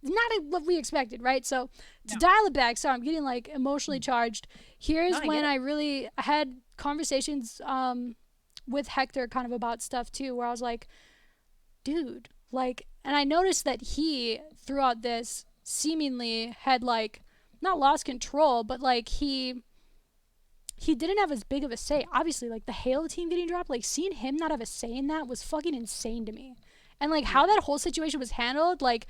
not what we expected, right? So to dial it back, sorry, I'm getting like emotionally charged. Here's when I had conversations with Hector kind of about stuff too, where I was like, dude, like, and I noticed that he throughout this seemingly had like not lost control, but like he didn't have as big of a say. Obviously, like the Halo team getting dropped, like seeing him not have a say in that was fucking insane to me. And like how that whole situation was handled, like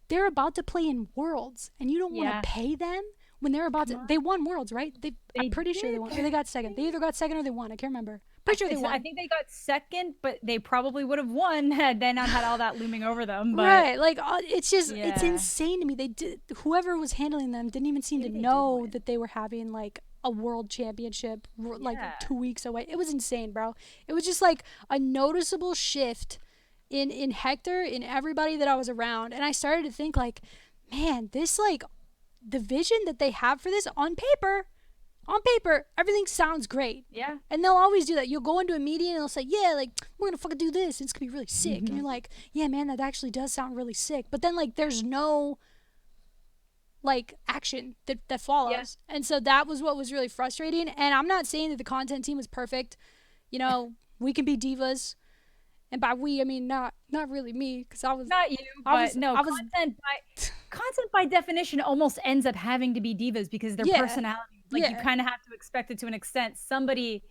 they're about to play in Worlds, and you don't want to pay them when they're about to. They won Worlds, right? I'm pretty sure they won. Or they got second. They either got second or they won. I can't remember. Pretty sure they won. I think they got second, but they probably would have won had they not had all that looming over them. But right, like it's just it's insane to me. They did. Whoever was handling them didn't even seem to know that they were having like a world championship like 2 weeks away. It was insane, bro. It was just like a noticeable shift in Hector, in everybody that I was around, and I started to think like, man, this like the vision that they have for this on paper, everything sounds great. Yeah. And they'll always do that. You'll go into a meeting and they'll say, yeah, like we're gonna fucking do this. It's gonna be really sick. And you're like, yeah, man, that actually does sound really sick. But then like there's no like action that follows. Yeah. And so that was what was really frustrating. And I'm not saying that the content team was perfect. You know, we can be divas. And by we, I mean not really me, because I was not you. Content by definition almost ends up having to be divas because their personality, like you kind of have to expect it to an extent. Somebody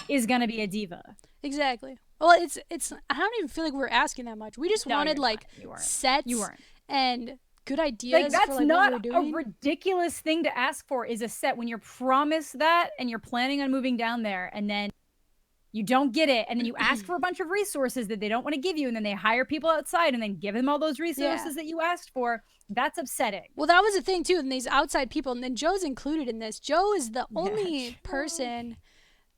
is gonna be a diva. Exactly. Well, it's. I don't even feel like we were asking that much. We just wanted like sets. You weren't. And good ideas. Like that's for, like, not what we were doing. A ridiculous thing to ask for. Is a set when you're promised that and you're planning on moving down there, and then you don't get it, and then you ask for a bunch of resources that they don't want to give you, and then they hire people outside and then give them all those resources that you asked for. That's upsetting. Well, that was the thing too, and these outside people, and then Joe's included in this. Joe is the only person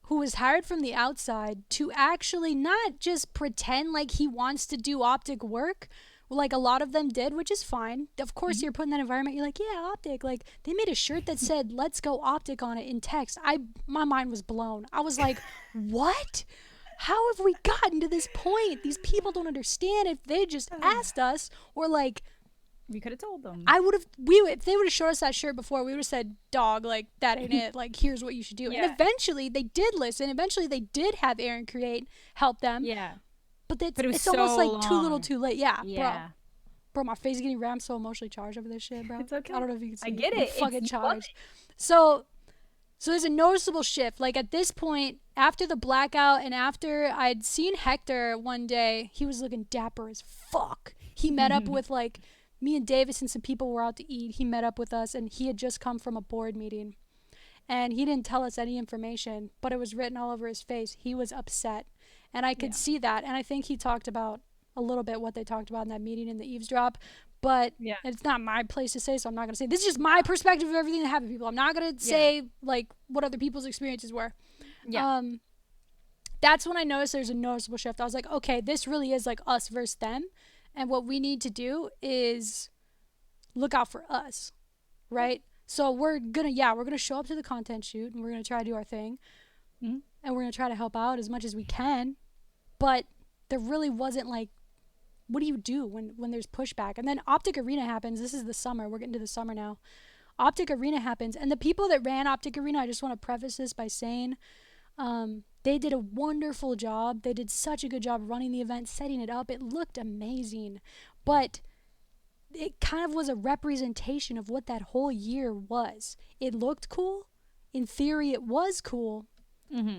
who was hired from the outside to actually not just pretend like he wants to do OpTic work, like a lot of them did, which is fine. Of course, you're put in that environment. You're like, yeah, OpTic. Like, they made a shirt that said, let's go OpTic on it in text. My mind was blown. I was like, what? How have we gotten to this point? These people don't understand. If they just asked us, or like, we could have told them. If they would have showed us that shirt before, we would have said, dog, like, that ain't it. Like, here's what you should do. And eventually, they did listen. Eventually, they did have Aaron Create help them. Yeah. But it's so almost like too little too late. Yeah. Bro, my face is getting red. I'm so emotionally charged over this shit, bro. It's okay. I don't know if you can see I get it. I'm fucking charged. So there's a noticeable shift. Like at this point, after the blackout and after I'd seen Hector one day, he was looking dapper as fuck. He met up with like me and Davis and some people were out to eat. He met up with us and he had just come from a board meeting. And he didn't tell us any information, but it was written all over his face. He was upset. And I could see that. And I think he talked about a little bit what they talked about in that meeting in the eavesdrop, but Yeah. it's not my place to say, so I'm not going to say. This is just my perspective of everything that happened to people. I'm not going to say like what other people's experiences were. Yeah. That's when I noticed there's a noticeable shift. I was like, okay, this really is like us versus them, and what we need to do is look out for us, right? So we're gonna show up to the content shoot and we're gonna try to do our thing, Mm-hmm. and we're gonna try to help out as much as we can, but there really wasn't like, what do you do when there's pushback? And then OpTic Arena happens. This is the summer. We're getting to the summer now. OpTic Arena happens, and the people that ran OpTic Arena, I just want to preface this by saying, they did a wonderful job. They did such a good job running the event, setting it up. It looked amazing, but it kind of was a representation of what that whole year was. It looked cool. In theory, it was cool,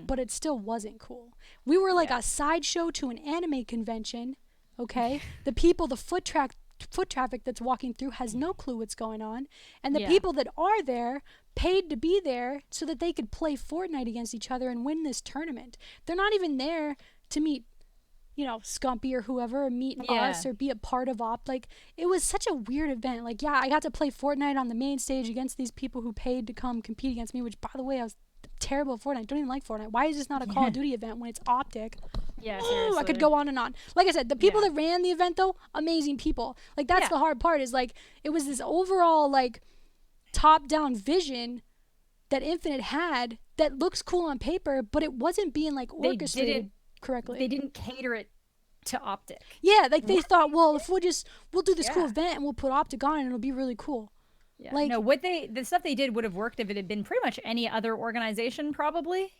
but it still wasn't cool. We were like a sideshow to an anime convention, okay? The people, the foot traffic that's walking through has no clue what's going on. And the people that are there paid to be there so that they could play Fortnite against each other and win this tournament. They're not even there to meet, Scumpy or whoever, or meet us or be a part of Like, it was such a weird event. Like, yeah, I got to play Fortnite on the main stage against these people who paid to come compete against me, which, by the way, I was terrible at Fortnite. Don't even like Fortnite. Why is this not a Call of Duty event when it's OpTic? Yeah, I could go on and on. Like I said, the people that ran the event, though, amazing people. Like, that's the hard part, is like, it was this overall like top-down vision that Infinite had that looks cool on paper, but it wasn't being like orchestrated correctly. They didn't cater it to OpTic. Yeah, like they thought, well, if we'll do this cool event and we'll put OpTic on and it'll be really cool. Yeah. Like, no, the stuff they did would have worked if it had been pretty much any other organization, probably.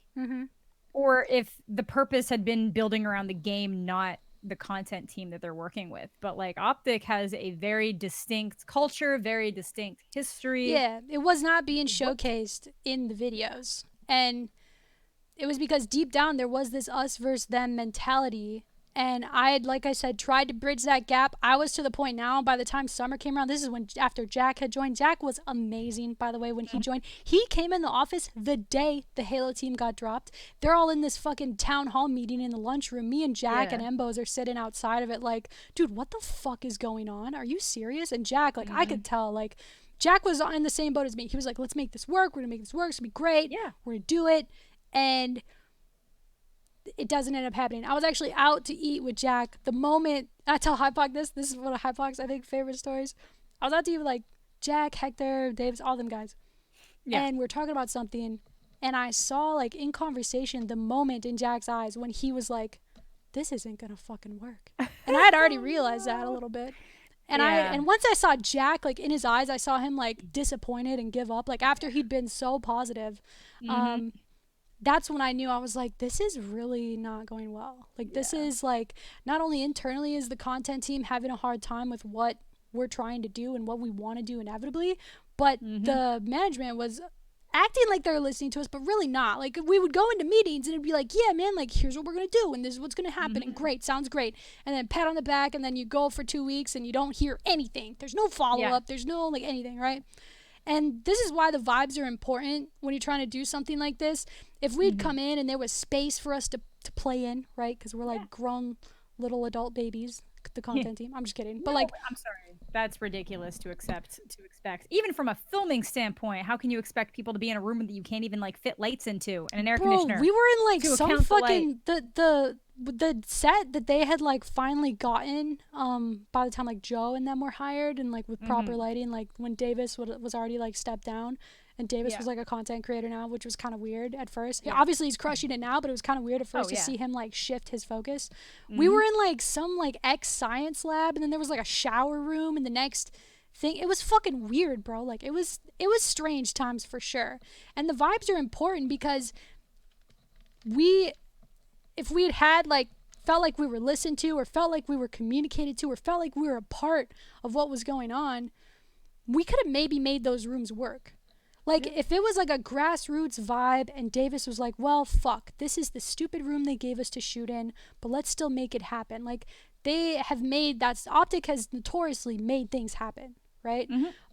Or if the purpose had been building around the game, not the content team that they're working with. But like, OpTic has a very distinct culture, very distinct history. Yeah, it was not being showcased in the videos. And it was because deep down there was this us versus them mentality. And I had, like I said, tried to bridge that gap. I was to the point now, by the time summer came around, this is when, after Jack had joined. Jack was amazing, by the way, when he joined. He came in the office the day the Halo team got dropped. They're all in this fucking town hall meeting in the lunchroom. Me and Jack and Embos are sitting outside of it like, dude, what the fuck is going on? Are you serious? And Jack, like, I could tell, like, Jack was in the same boat as me. He was like, let's make this work. We're going to make this work. It's going to be great. Yeah. We're going to do it. And it doesn't end up happening. I was actually out to eat with Jack the moment I tell Hypoc this is one of Hypoc's, I think, favorite stories. I was out to eat with like Jack, Hector, Davis, all them guys. And we're talking about something, and I saw like in conversation the moment in Jack's eyes when he was like, this isn't gonna fucking work. And I had already realized that a little bit. And and once I saw Jack, like in his eyes, I saw him like disappointed and give up. Like after he'd been so positive, that's when I knew. I was like, this is really not going well. Like, this is like, not only internally is the content team having a hard time with what we're trying to do and what we want to do inevitably, but the management was acting like they're listening to us, but really not. Like, we would go into meetings and it'd be like, yeah, man, like, here's what we're going to do and this is what's going to happen, and great, sounds great. And then pat on the back, and then you go for 2 weeks and you don't hear anything. There's no follow-up. There's no, like, anything, right? And this is why the vibes are important when you're trying to do something like this. If we'd come in and there was space for us to play in, right? Because we're like grown little adult babies, the content team. I'm just kidding. But like, I'm sorry. That's ridiculous to expect. Even from a filming standpoint, how can you expect people to be in a room that you can't even like fit lights into and an air conditioner? We were in like some fucking the set that they had like finally gotten by the time like Joe and them were hired, and like with proper lighting, like when Davis was already like stepped down, and Davis was like a content creator now, which was kind of weird at first. Obviously he's crushing it now, but it was kind of weird at first to see him like shift his focus. We were in like some like science lab, and then there was like a shower room in the next thing. It was fucking weird, bro. Like it was strange times for sure. And the vibes are important because if we had like felt like we were listened to, or felt like we were communicated to, or felt like we were a part of what was going on, we could have maybe made those rooms work. Like if it was like a grassroots vibe and Davis was like, well, fuck, this is the stupid room they gave us to shoot in, but let's still make it happen. Like they have made OpTic has notoriously made things happen, right?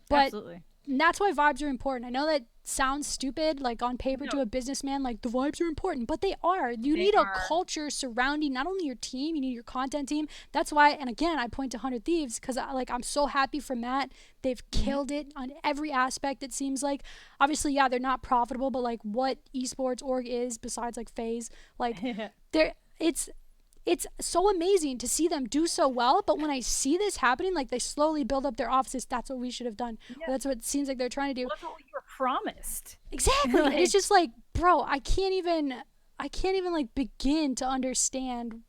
But absolutely. And that's why vibes are important. I know that sounds stupid, like on paper to No, a businessman, like the vibes are important, but they are. You they need a are. culture surrounding not only your team, you need your content team. That's why, and again, I point to 100 Thieves because I'm so happy for Matt. They've killed it on every aspect, it seems like. Obviously, yeah, they're not profitable, but like what esports org is besides like FaZe, like they're, it's so amazing to see them do so well. But when I see this happening, like they slowly build up their offices, that's what we should have done. Yeah. Or that's what it seems like they're trying to do. Well, that's what you were promised. Exactly. And it's just like, bro, I can't even like begin to understand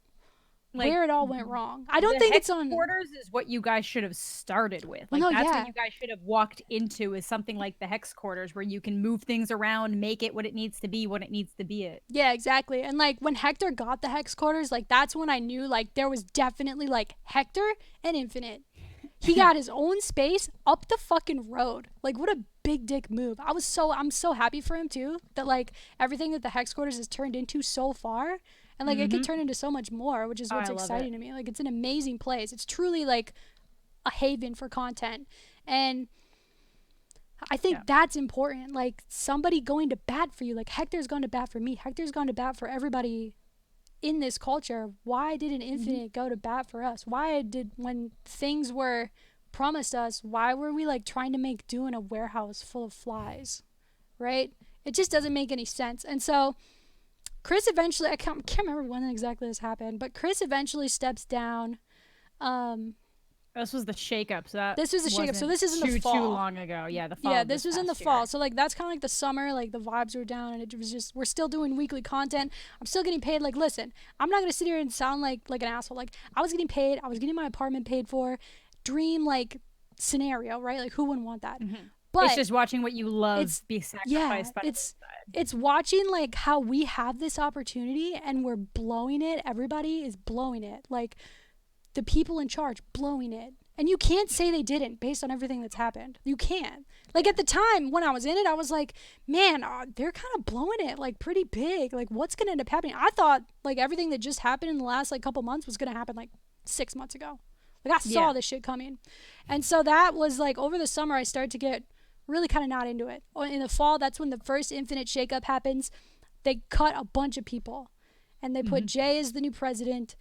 like where it all went wrong. I don't think it's on headquarters is what you guys should have started with. Well, Like no, that's yeah. what you guys should have walked into, is something like the hex quarters, where you can move things around, make it what it needs to be when it needs to be it. Yeah, exactly. And like when Hector got the hex quarters, like that's when I knew like there was definitely like Hector and Infinite. He got his own space up the fucking road. Like what a big dick move. I'm so happy for him too, that like everything that the hex quarters has turned into so far, and like it could turn into so much more, which is what's exciting to me. Like it's an amazing place. It's truly like a haven for content. And I think that's important. Like somebody going to bat for you. Like Hector's gone to bat for me. Hector's gone to bat for everybody in this culture. Why didn't Infinite go to bat for us? Why did, when things were promised us, why were we like trying to make do in a warehouse full of flies? Right? It just doesn't make any sense. And so Chris eventually, I can't remember when exactly this happened, but Chris eventually steps down. This was the shakeup. So This was the shakeup. So this is in the fall. Too long ago. Yeah, the fall. Yeah, this was in the fall. So like that's kind of like the summer. Like the vibes were down, and it was just, we're still doing weekly content. I'm still getting paid. Like listen, I'm not gonna sit here and sound like an asshole. Like I was getting paid. I was getting my apartment paid for. Dream like scenario, right? Like who wouldn't want that? But it's just watching what you love be sacrificed by it's watching like how we have this opportunity and we're blowing it. Everybody is blowing it. Like the people in charge blowing it. And you can't say they didn't based on everything that's happened. You can't. Like at the time when I was in it, I was like, man, they're kind of blowing it like pretty big. Like what's going to end up happening? I thought like everything that just happened in the last like couple months was going to happen like 6 months ago. Like I saw this shit coming. And so that was like over the summer, I started to get really kind of not into it. In the fall, that's when the first Infinite shakeup happens. They cut a bunch of people and they put Jay as the new president.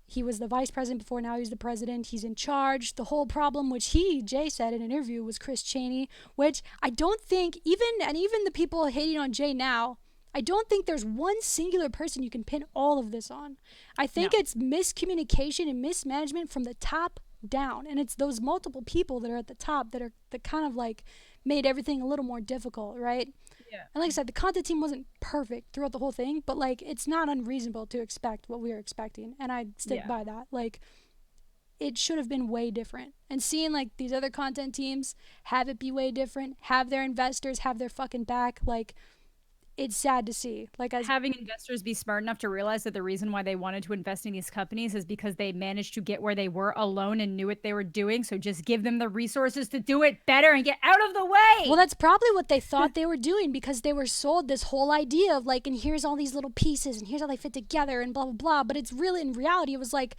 He was the vice president before, now he's the president. He's in charge. The whole problem, which Jay said in an interview, was Chris Chaney, which I don't think, even the people hating on Jay now, I don't think there's one singular person you can pin all of this on. I think it's miscommunication and mismanagement from the top down. And it's those multiple people that are at the top that kind of like made everything a little more difficult, right? Yeah. And like I said, the content team wasn't perfect throughout the whole thing, but like it's not unreasonable to expect what we were expecting, and I stick by that. Like it should have been way different. And seeing like these other content teams have it be way different, have their investors have their fucking back, like it's sad to see. Like having investors be smart enough to realize that the reason why they wanted to invest in these companies is because they managed to get where they were alone and knew what they were doing. So just give them the resources to do it better and get out of the way. Well, that's probably what they thought they were doing, because they were sold this whole idea of like, and here's all these little pieces and here's how they fit together and blah, blah, blah. But it's really, in reality, it was like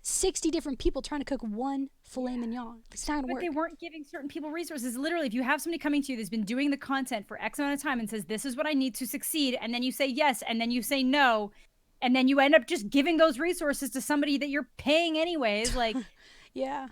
60 different people trying to cook one filet mignon. It's not gonna work. But they weren't giving certain people resources. Literally, if you have somebody coming to you that's been doing the content for X amount of time and says, this is what I need to succeed, and then you say yes, and then you say no, and then you end up just giving those resources to somebody that you're paying anyways, like, yeah.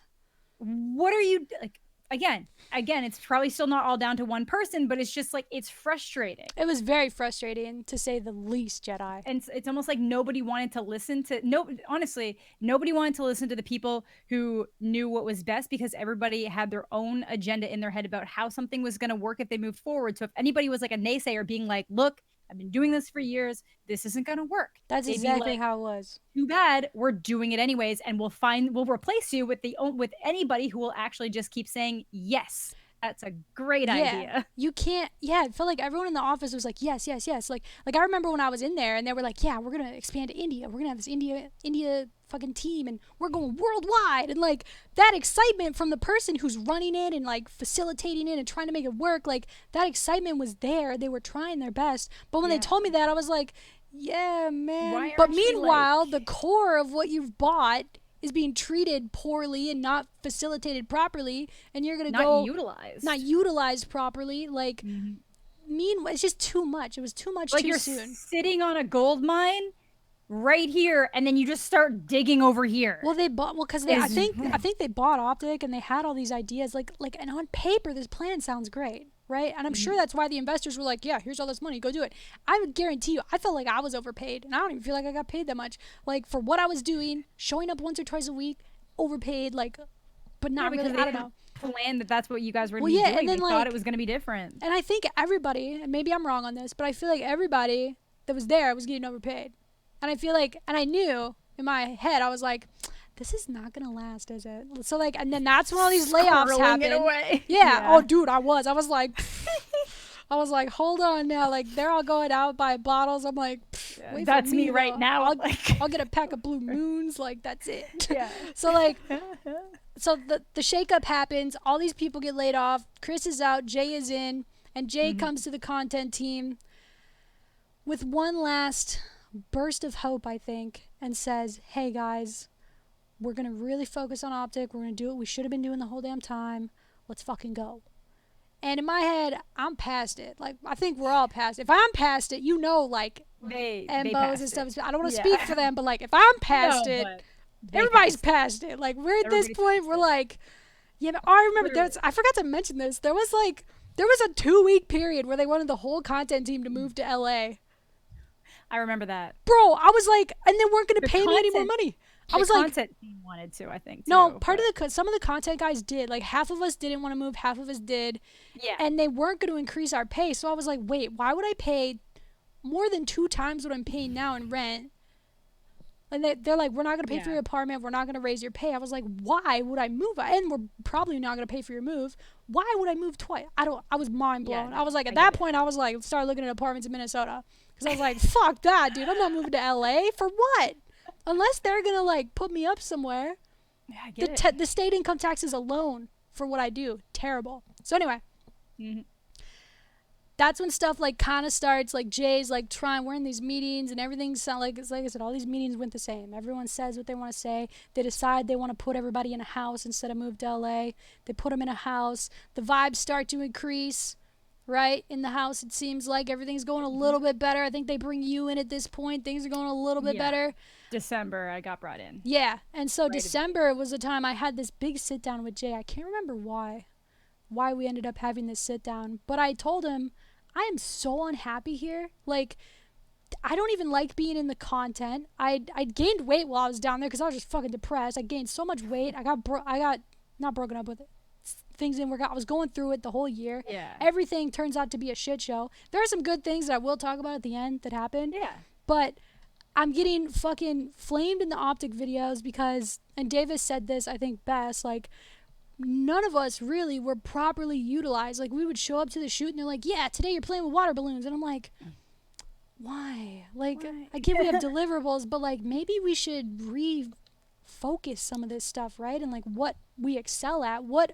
What are you, like, again, it's probably still not all down to one person, but it's just like, it's frustrating. It was very frustrating, to say the least, Jedi. And it's almost like nobody wanted to listen to, honestly, nobody wanted to listen to the people who knew what was best, because everybody had their own agenda in their head about how something was going to work if they moved forward. So if anybody was like a naysayer being like, look, I've been doing this for years, this isn't going to work. That's exactly how it was. Too bad, we're doing it anyways, and we'll replace you with anybody who will actually just keep saying yes. That's a great idea. You can't. Yeah, it felt like everyone in the office was like, yes, yes, yes. Like I remember when I was in there and they were like, yeah, we're gonna expand to India. We're gonna have this India fucking team, and we're going worldwide. And like that excitement from the person who's running it and like facilitating it and trying to make it work, like that excitement was there. They were trying their best. But when they told me that, I was like, yeah, man. But meanwhile, the core of what you've bought is being treated poorly and not facilitated properly, and you're gonna not utilized properly. Like, meanwhile, it's just too much. It was too much like too you're soon. sitting on a gold mine right here, and then you just start digging over here. Well, because I think they bought OpTic and they had all these ideas. And on paper, this plan sounds great, right? And I'm sure that's why the investors were like, yeah, here's all this money, go do it. I would guarantee you, I felt like I was overpaid, and I don't even feel like I got paid that much. Like, for what I was doing, showing up once or twice a week, overpaid, like, but not really. I don't know. Plan that's what you guys were doing. And then, they thought it was going to be different. And I think everybody, and maybe I'm wrong on this, but I feel like everybody that was there was getting overpaid. And I feel like, and I knew in my head, I was like, this is not going to last, is it? So, like, and then that's when all these layoffs happened. Yeah. Oh, dude, I was like, hold on now. Like, they're all going out by bottles. I'm like, that's me right now. I'll get a pack of Blue Moons. Like, that's it. Yeah. So, like, so the shakeup happens. All these people get laid off. Chris is out. Jay is in. And Jay comes to the content team with one last burst of hope, I think, and says, hey guys, we're gonna really focus on OpTic. We're gonna do what we should have been doing the whole damn time. Let's fucking go. And in my head, I'm past it. Like, I think we're all past it. If I'm past it, like, Embos and stuff. I don't want to speak for them, but like, if I'm past it, everybody's past it. Like, we're at this point, we're like, yeah. But I remember I forgot to mention this. There was a 2-week period where they wanted the whole content team to move to LA. I remember that. Bro, I was like, and they weren't going to pay me any more money. I was like, the content team wanted to, I think. No, some of the content guys did. Like, half of us didn't want to move, half of us did. Yeah. And they weren't going to increase our pay. So I was like, wait, why would I pay more than 2 times what I'm paying now in rent? And they're like, we're not going to pay for your apartment. We're not going to raise your pay. I was like, why would I move? And we're probably not going to pay for your move. Why would I move twice? I was mind blown. I was like, at that point, I was like, start looking at apartments in Minnesota. Because I was like, fuck that, dude. I'm not moving to LA. For what? Unless they're going to, like, put me up somewhere. Yeah, I get it. The state income taxes alone for what I do, terrible. So anyway, that's when stuff, like, kind of starts. Like, Jay's, like, we're in these meetings, and everything's like I said, all these meetings went the same. Everyone says what they want to say. They decide they want to put everybody in a house instead of move to LA. They put them in a house. The vibes start to increase. Right? In the house, it seems like everything's going a little bit better. I think they bring you in at this point. Things are going a little bit better. December, I got brought in. Yeah. And so December was the time I had this big sit down with Jay. I can't remember why we ended up having this sit down. But I told him, I am so unhappy here. Like, I don't even like being in the content. I gained weight while I was down there because I was just fucking depressed. I gained so much weight. I got not broken up with it. Things didn't work out. I was going through it the whole year. Yeah. Everything turns out to be a shit show. There are some good things that I will talk about at the end that happened. Yeah. But I'm getting fucking flamed in the OpTic videos because, and Davis said this, I think, best, like, none of us really were properly utilized. Like, we would show up to the shoot and they're like, yeah, today you're playing with water balloons. And I'm like, why? Like, I get we have deliverables, but, like, maybe we should refocus some of this stuff, right? And, like, what we excel at. Why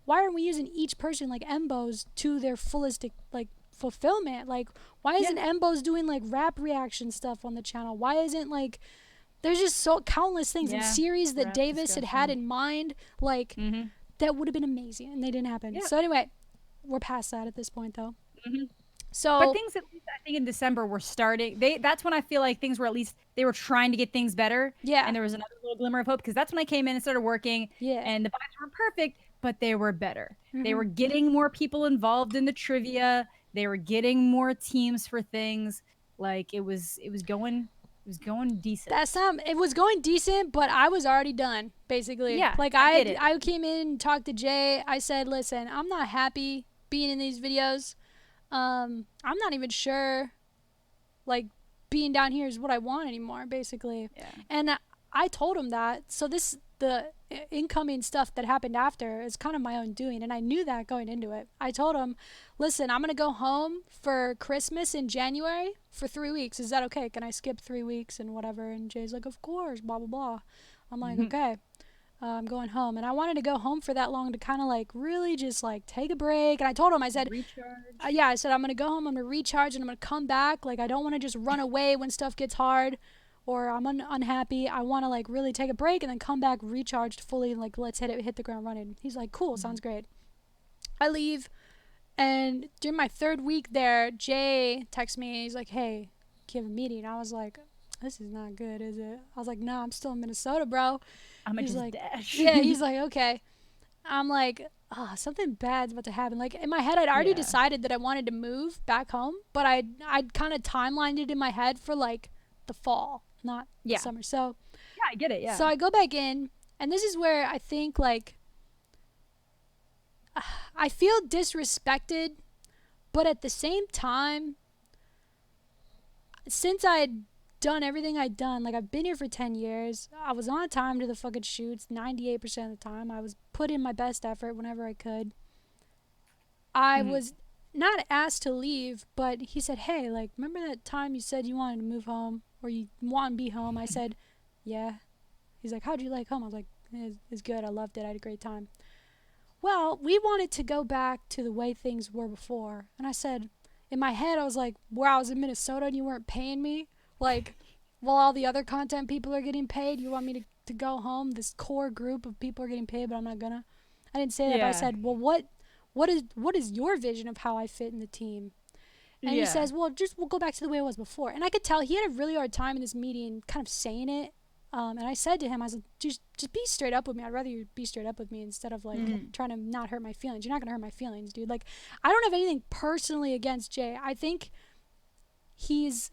aren't we using each person like Embos to their fullest like fulfillment? Like, why isn't Embos doing like rap reaction stuff on the channel? Why isn't like there's just so countless things and series that Davis had in mind, like that would have been amazing, and they didn't happen. Yeah. So anyway, we're past that at this point though. So, but things, at least I think in December were starting. That's when I feel like things were, at least they were trying to get things better. Yeah. And there was another little glimmer of hope because that's when I came in and started working. Yeah. And the vibes weren't perfect, but they were better. They were getting more people involved in the trivia. They were getting more teams for things. Like, it was going decent. It was going decent, but I was already done basically. Yeah. Like, I came in and talked to Jay. I said, listen, I'm not happy being in these videos. I'm not even sure, like, being down here is what I want anymore, basically. Yeah. And I told him that. So the incoming stuff that happened after is kind of my own doing, and I knew that going into it. I told him, listen, I'm going to go home for Christmas in January for 3 weeks. Is that okay? Can I skip 3 weeks and whatever? And Jay's like, of course, blah, blah, blah. I'm like, okay. I'm going home. And I wanted to go home for that long to kind of like really just like take a break. And I told him, I said, recharge. I said, I'm going to go home. I'm going to recharge and I'm going to come back. Like, I don't want to just run away when stuff gets hard or I'm unhappy. I want to like really take a break and then come back recharged fully. Like, let's hit the ground running. He's like, cool, sounds great. I leave, and during my 3rd week there, Jay texts me. He's like, hey, can you have a meeting? I was like, this is not good, is it? I was like, nah, I'm still in Minnesota, bro. I'm gonna He's just like, dash. yeah, he's like, okay. I'm like, oh, something bad's about to happen. Like in my head, I'd already Yeah. decided that I wanted to move back home, but I'd kind of timelined it in my head for like the fall, not the Yeah. summer. So Yeah, I get it. Yeah. so I go back in, and this is where I think like I feel disrespected, but at the same time, since I'd done everything I'd done, like I've been here for 10 years, I was on time to the fucking shoots 98% of the time. I was put in my best effort whenever I could. I Mhm. was not asked to leave, but he said, hey, like, remember that time you said you wanted to move home or you want to be home? I said, yeah. He's like, how'd you like home? I was like, it's good. I loved it. I had a great time. Well, we wanted to go back to the way things were before. And I said, in my head, I was like, where I was in Minnesota and you weren't paying me? Like, while all the other content people are getting paid, you want me to go home? This core group of people are getting paid, but I'm not gonna. I didn't say that, but I Yeah. said, well, what is your vision of how I fit in the team? And he Yeah. says, well, just we'll go back to the way it was before. And I could tell he had a really hard time in this meeting kind of saying it. And I said to him, I was like, just be straight up with me. I'd rather you be straight up with me instead of like trying to not hurt my feelings. You're not going to hurt my feelings, dude. Like, I don't have anything personally against Jay. He's,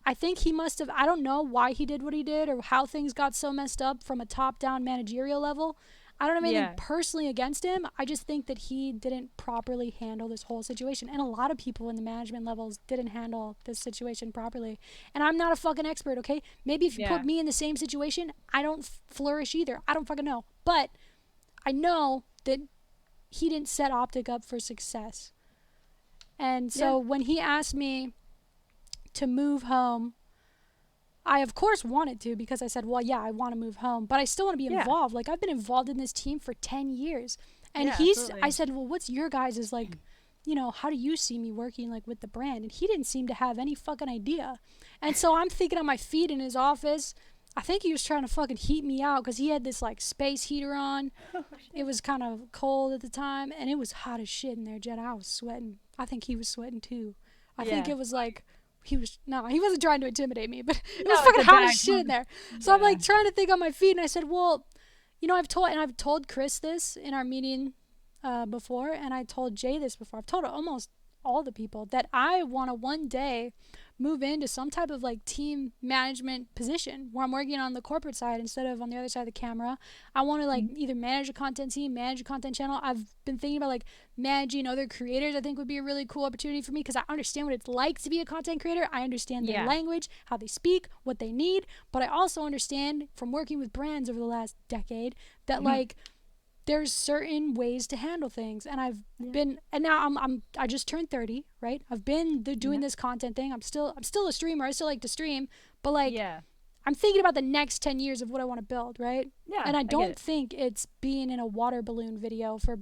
I think he must have, I don't know why he did what he did or how things got so messed up from a top down managerial level. I don't have anything Yeah. personally against him. I just think that he didn't properly handle this whole situation. And a lot of people in the management levels didn't handle this situation properly. And I'm not a fucking expert, okay? Maybe if you Yeah. put me in the same situation, I don't flourish either. I don't fucking know. But I know that he didn't set OpTic up for success. And Yeah. so when he asked me to move home, I of course wanted to because I said, well, yeah, I want to move home, but I still want to be Yeah. involved. Like I've been involved in this team for 10 years. And Yeah. I Absolutely. said, well, what's your guys' is like, how do you see me working like with the brand? And he didn't seem to have any fucking idea. And so I'm thinking on my feet in his office. I think he was trying to fucking heat me out because he had this like space heater on. It was kind of cold at the time and it was hot as shit in there, Jed. I was sweating. I think he was sweating too. I think Yeah. it was like he wasn't trying to intimidate me, but it was No, it's fucking a hot as bag. shit in there. So I'm Yeah. like trying to think on my feet, and I said, well, I've told Chris this in our meeting before, and I told Jay this before. I've told almost all the people that I want to one day move into some type of like team management position where I'm working on the corporate side instead of on the other side of the camera. I want to like either manage a content team, manage a content channel. I've been thinking about like managing other creators. I think would be a really cool opportunity for me because I understand what it's like to be a content creator. I understand their Yeah. language, how they speak, what they need, but I also understand from working with brands over the last decade that like there's certain ways to handle things, and I've been, and now I just turned 30, right? I've been doing this content thing. I'm still a streamer. I still like to stream, but like Yeah. I'm thinking about the next 10 years of what I want to build, right? Yeah. And I I get don't it. think it's being in a water balloon video for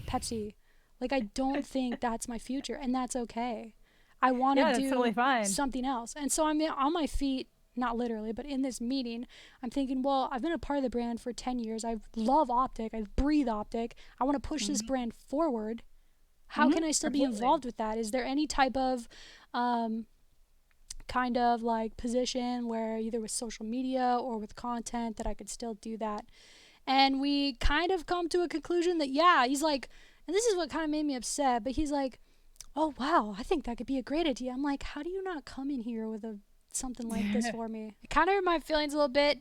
Pepsi. Like I don't think that's my future, and that's okay. I want to Yeah, that's totally do fine. something else. And so I'm on my feet, not literally, but in this meeting, I'm thinking, well, I've been a part of the brand for 10 years. I love OpTic. I breathe OpTic. I want to push this brand forward. How can I still be Absolutely. involved with that? Is there any type of kind of like position where either with social media or with content that I could still do that? And we kind of come to a conclusion that, yeah, he's like, and this is what kind of made me upset, but he's like, oh, wow, I think that could be a great idea. I'm like, how do you not come in here with something like this for me? It kind of hurt my feelings a little bit.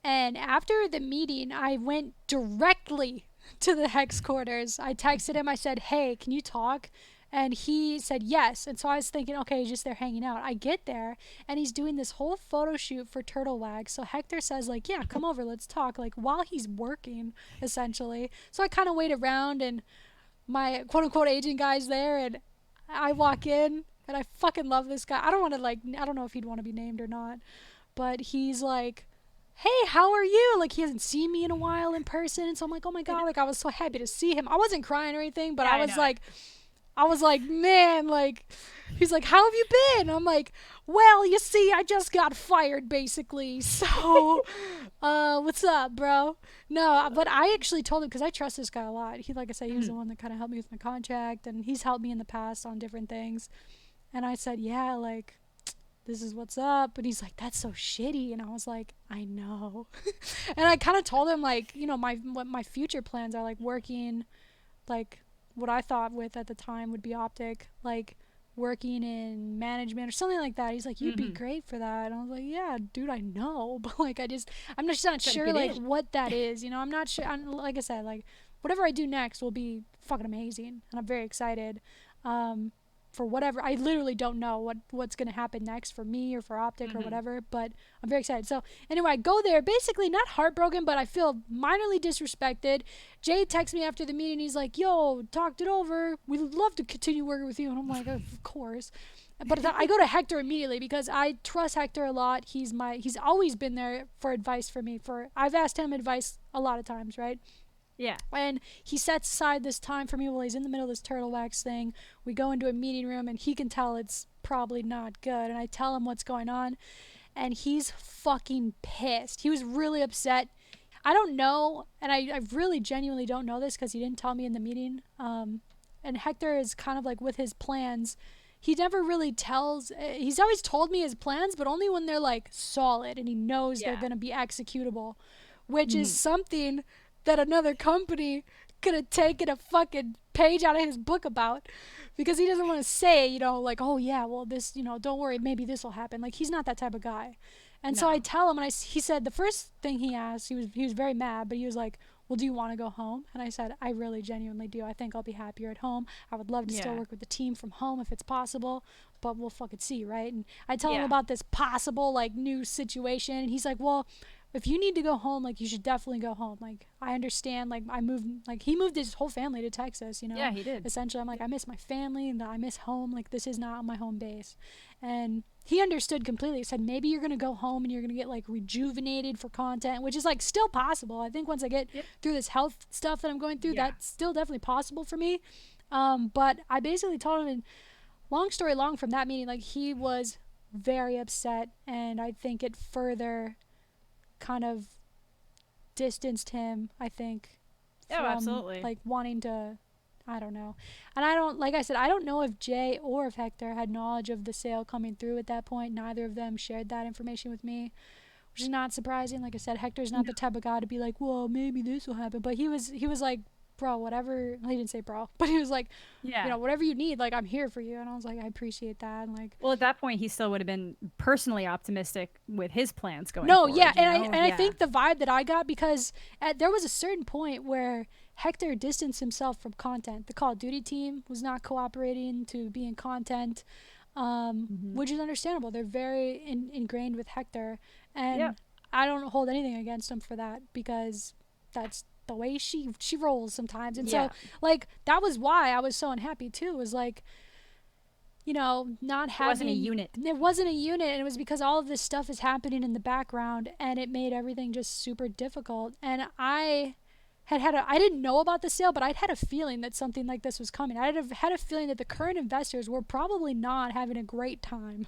And after the meeting, I went directly to the Hex quarters. I texted him. I said, hey, can you talk? And he said yes. And so I was thinking, okay, he's just there hanging out. I get there, and he's doing this whole photo shoot for Turtle Wag. So Hector says, like, yeah, come over, let's talk, like, while he's working, essentially. So I kind of wait around, and my quote-unquote agent guy's there, and I walk in, and I fucking love this guy. I don't want to, like, I don't know if he'd want to be named or not, but he's like, hey, how are you? Like, he hasn't seen me in a while in person. And so I'm like, oh my God, like, I was so happy to see him. I wasn't crying or anything, but Yeah, I I was know. like, I was like, man, like, he's like, how have you been? I'm like, well, you see, I just got fired, basically. So, what's up, bro? No, but I actually told him because I trust this guy a lot. He, like I said, he was the one that kind of helped me with my contract, and he's helped me in the past on different things. And I said, yeah, like, this is what's up. And he's like, that's so shitty. And I was like, I know. And I kind of told him, like, you know, what my future plans are, like working, like what I thought with at the time would be OpTic, like working in management or something like that. He's like, you'd be great for that. And I was like, yeah, dude, I know. But like, I'm just not sure like what that is. You know, I'm not sure. Like I said, like whatever I do next will be fucking amazing. And I'm very excited. For whatever, I literally don't know what's going to happen next for me or for OpTic or whatever, but I'm very excited. So anyway, I go there basically not heartbroken, but I feel minorly disrespected. Jay texts me after the meeting. He's like, yo, talked it over. We'd love to continue working with you. And I'm like, of course. But I go to Hector immediately because I trust Hector a lot. He's always been there for advice for me. I've asked him advice a lot of times, right? Yeah. And he sets aside this time for me while he's in the middle of this turtle wax thing. We go into a meeting room and he can tell it's probably not good. And I tell him what's going on and he's fucking pissed. He was really upset. I don't know, and I really genuinely don't know this because he didn't tell me in the meeting. And Hector is kind of like with his plans. He never really tells. He's always told me his plans, but only when they're like solid and he knows they're going to be executable, which is something that another company could have taken a fucking page out of his book about, because he doesn't want to say, you know, like, oh yeah, well this, you know, don't worry, maybe this will happen. Like he's not that type of guy. And so I tell him, and he said the first thing he asked, he was very mad, but he was like, well, do you want to go home? And I said, I really genuinely do. I think I'll be happier at home. I would love to still work with the team from home if it's possible, but we'll fucking see, right? And I tell him about this possible like new situation, and he's like, well, if you need to go home, like, you should definitely go home. Like, I understand, like, he moved his whole family to Texas, you know? Yeah, he did. Essentially, I'm like, I miss my family and I miss home. Like, this is not my home base. And he understood completely. He said, maybe you're going to go home and you're going to get, like, rejuvenated for content, which is, like, still possible. I think once I get through this health stuff that I'm going through, that's still definitely possible for me. But I basically told him, and long story long, from that meeting, like, he was very upset, and I think it further kind of distanced him, I think, from absolutely, like wanting to, I don't know. And I don't, like I said, I don't know if Jay or if Hector had knowledge of the sale coming through at that point. Neither of them shared that information with me, which is not surprising. Like I said, Hector's not the type of guy to be like, well, maybe this will happen, but he was like, bro, whatever. He didn't say bro, but he was like, you know, whatever you need, like, I'm here for you. And I was like, I appreciate that. And like, well, at that point, he still would have been personally optimistic with his plans going forward. Yeah, and I think the vibe that I got, because there was a certain point where Hector distanced himself from content. The Call of Duty team was not cooperating to be in content, which is understandable. They're very ingrained with Hector, and I don't hold anything against him for that, because that's the way she rolls sometimes. And so like, that was why I was so unhappy too, was like, you know, not having, it wasn't a unit, and it was because all of this stuff is happening in the background, and it made everything just super difficult. And I didn't know about the sale, but I'd had a feeling that something like this was coming. I'd have had a feeling that the current investors were probably not having a great time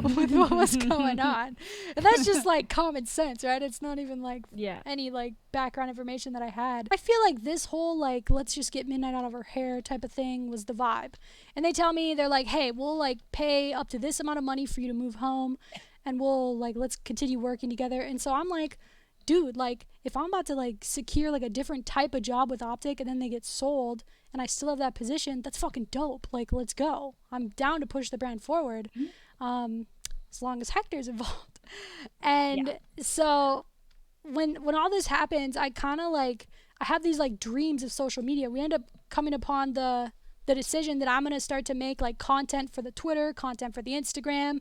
with what was going on. And that's just like common sense, right? It's not even like any like background information that I had. I feel like this whole like, let's just get MiDNiTE out of her hair type of thing was the vibe. And they tell me, they're like, hey, we'll like pay up to this amount of money for you to move home, and we'll like, let's continue working together. And so I'm like, dude, like, if I'm about to like secure like a different type of job with OpTic and then they get sold and I still have that position, that's fucking dope. Like, let's go. I'm down to push the brand forward, as long as Hector's involved. And so when all this happens, I kind of like, I have these like dreams of social media. We end up coming upon the decision that I'm going to start to make like content for the Twitter, content for the Instagram,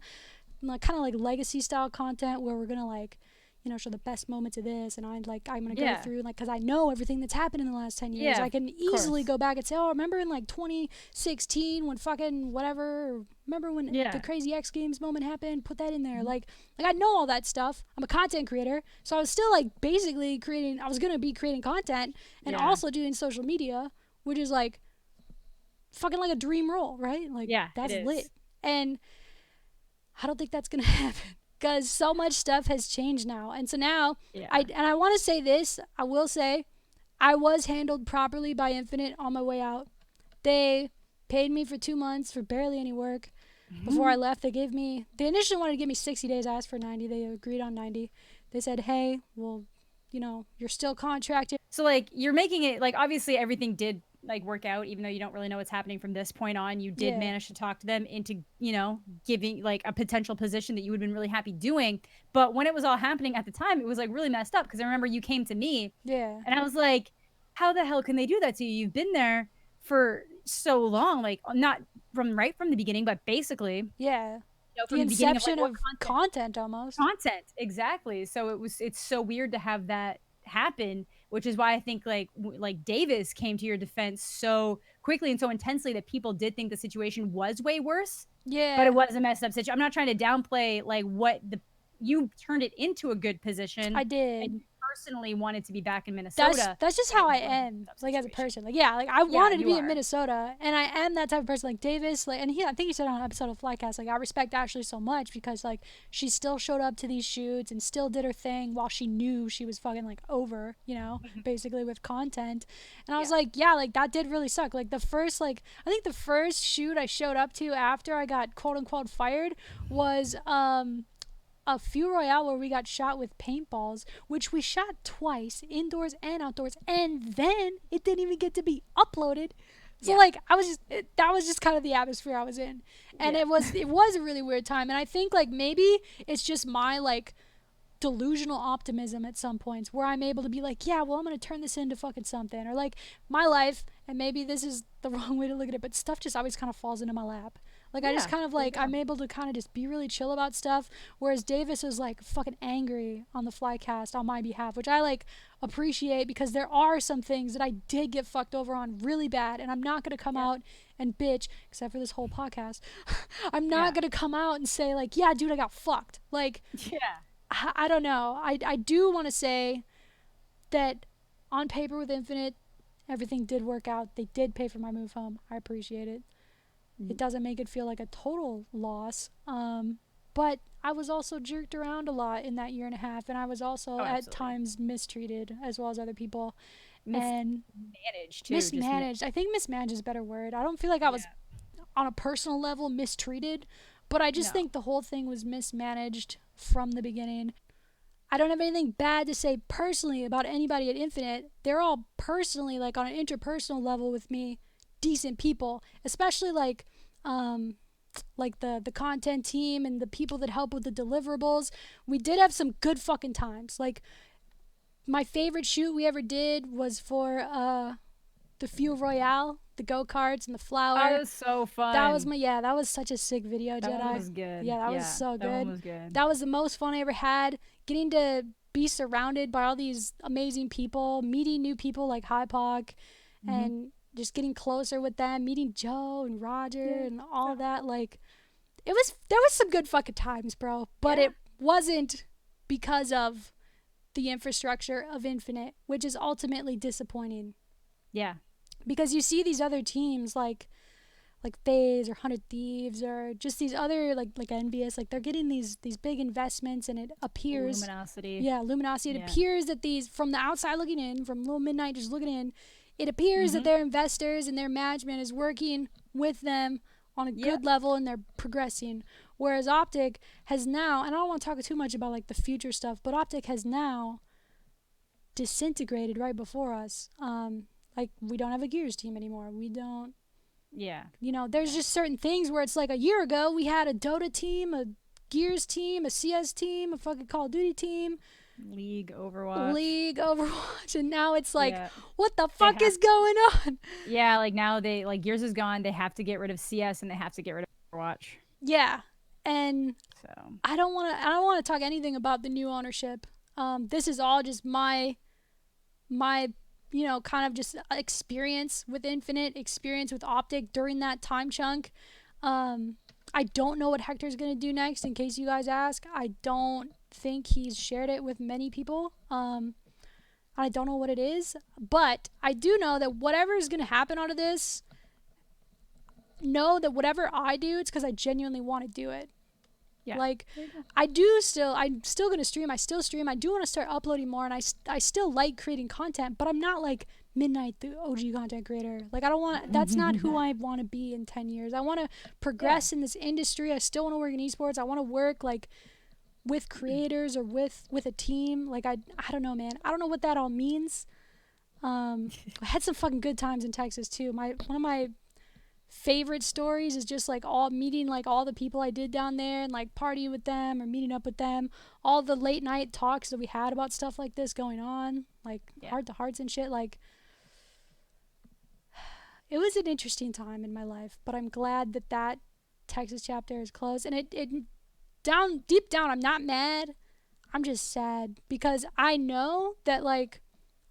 like kind of like legacy style content where we're going to like, you know, show the best moments of this, and I'm gonna go through, like, because I know everything that's happened in the last 10 years. I can easily go back and say, oh, remember in like 2016 when fucking whatever, remember when the crazy X Games moment happened? Put that in there. Like I know all that stuff. I'm a content creator, so I was still like basically I was gonna be creating content and also doing social media, which is like fucking like a dream role, right? Like, Yeah, it that's lit. is. And I don't think that's gonna happen because so much stuff has changed now. And so now, Yeah. I want to say this. I will say, I was handled properly by Infinite on my way out. They paid me for 2 months for barely any work. Before I left, they initially wanted to give me 60 days. I asked for 90. They agreed on 90. They said, hey, well, you're still contracted. So like you're making it like obviously everything did like work out, even though you don't really know what's happening from this point on. You did Yeah, manage to talk to them into, giving like a potential position that you would have been really happy doing. But when it was all happening at the time, it was like really messed up because I remember you came to me yeah, and I was like, how the hell can they do that to you? You've been there for so long, like not from right from the beginning, but basically, yeah. from The the beginning of like inception what of content almost. content exactly. So it's so weird to have that happen, which is why I think like Davis came to your defense so quickly and so intensely that people did think the situation was way worse, but it Yeah, was a messed up situation. I'm not trying to downplay like what the you turned it into a good position I and did. you personally wanted to be back in that's Minnesota, that's just but it how I was a am, messed up like as a situation. person. Like yeah, like I Yeah, wanted to you be in are. Minnesota, and I am that type of person. Like Davis, like, and I think he said on an episode of Flycast, like I respect Ashley so much because like she still showed up to these shoots and still did her thing while she knew she was fucking like over, basically with content. And I was Yeah. like, yeah, like that did really suck. Like I think the first shoot I showed up to after I got quote unquote fired was a Fuel Royale where we got shot with paintballs, which we shot twice, indoors and outdoors, and then it didn't even get to be uploaded. So Yeah. like that was just kind of the atmosphere I was in, and Yeah. it was a really weird time. And I think like maybe it's just my like delusional optimism at some points where I'm able to be like, yeah, well, I'm going to turn this into fucking something. Or like my life, and maybe this is the wrong way to look at it, but stuff just always kind of falls into my lap. Like I just Yeah. kind of There you like, go. I'm able to kind of just be really chill about stuff. Whereas Davis was like fucking angry on the Flycast on my behalf, which I like appreciate because there are some things that I did get fucked over on really bad. And I'm not going to come Yeah. out and bitch, except for this whole podcast. I'm not Yeah. going to come out and say like, yeah, dude, I got fucked. Like, Yeah. I don't know. I do want to say that on paper with Infinite, everything did work out. They did pay for my move home. I appreciate it. It doesn't make it feel like a total loss. But I was also jerked around a lot in that year and a half, and I was also Oh, at absolutely. times mistreated as well as other people and Mismanaged too. Just mismanaged. I think mismanaged is a better word. I don't feel like I was yeah. on a personal level mistreated, but I just No. think the whole thing was mismanaged from the beginning. I don't have anything bad to say personally about anybody at Infinite. They're all personally, like on an interpersonal level with me, decent people, especially um, like the content team and the people that help with the deliverables. We did have some good fucking times. Like my favorite shoot we ever did was for the Fuel Royale, the go karts and the Oh, flower. that was so That was fun. that was such a sick video, That one Jedi. was good. Yeah, that was Yeah, so that one good. was good. That was the most fun I ever had. Getting to be surrounded by all these amazing people, meeting new people like Hypoc, Mm-hmm. and just getting closer with them, meeting Joe and Roger Yeah. and all that. Like, there was some good fucking times, bro. But Yeah. it wasn't because of the infrastructure of Infinite, which is ultimately disappointing. Yeah. Because you see these other teams like FaZe or 100 Thieves or just these other like Envious, like they're getting these big investments, and it appears, Luminosity. yeah, Luminosity. It Yeah. appears that these, from the outside looking in, from Little Midnight just looking in, it appears that Mm-hmm. their investors and their management is working with them on a Yeah. good level and they're progressing. Whereas OpTic has now, and I don't want to talk too much about like the future stuff, but OpTic has now disintegrated right before us. Like we don't have a Gears team anymore. We don't, Yeah. there's Yeah. just certain things where it's like a year ago we had a Dota team, a Gears team, a CS team, a fucking Call of Duty team, League, Overwatch. League, Overwatch, and now it's like, Yeah. what the They fuck have. is going on? Yeah. Like now they like Gears is gone. They have to get rid of CS and they have to get rid of Overwatch. Yeah, and So. I don't want to talk anything about the new ownership. This is all just my kind of just experience with Infinite, experience with OpTic during that time chunk. Um, I don't know what Hector's gonna do next. In case you guys ask, I don't think he's shared it with many people. I don't know what it is, but I do know that whatever is gonna happen out of this, know that whatever I do, it's because I genuinely want to do it. Yeah. Like, I'm still going to stream. I still stream. I do want to start uploading more, and I still like creating content, but I'm not like MiDNiTE, the OG content creator. Like, I don't want, that's not who I want to be in 10 years. I want to progress in this industry. I still want to work in esports. I want to work, like, with creators or with a team. Like, I don't know, man. I don't know what that all means. I had some fucking good times in Texas, too. One of my favorite stories is just like all meeting like all the people I did down there and like partying with them or meeting up with them, all the late night talks that we had about stuff like this going on, like heart to hearts and shit. Like, it was an interesting time in my life, but I'm glad that Texas chapter is closed. And it deep down, I'm not mad, I'm just sad because I know that like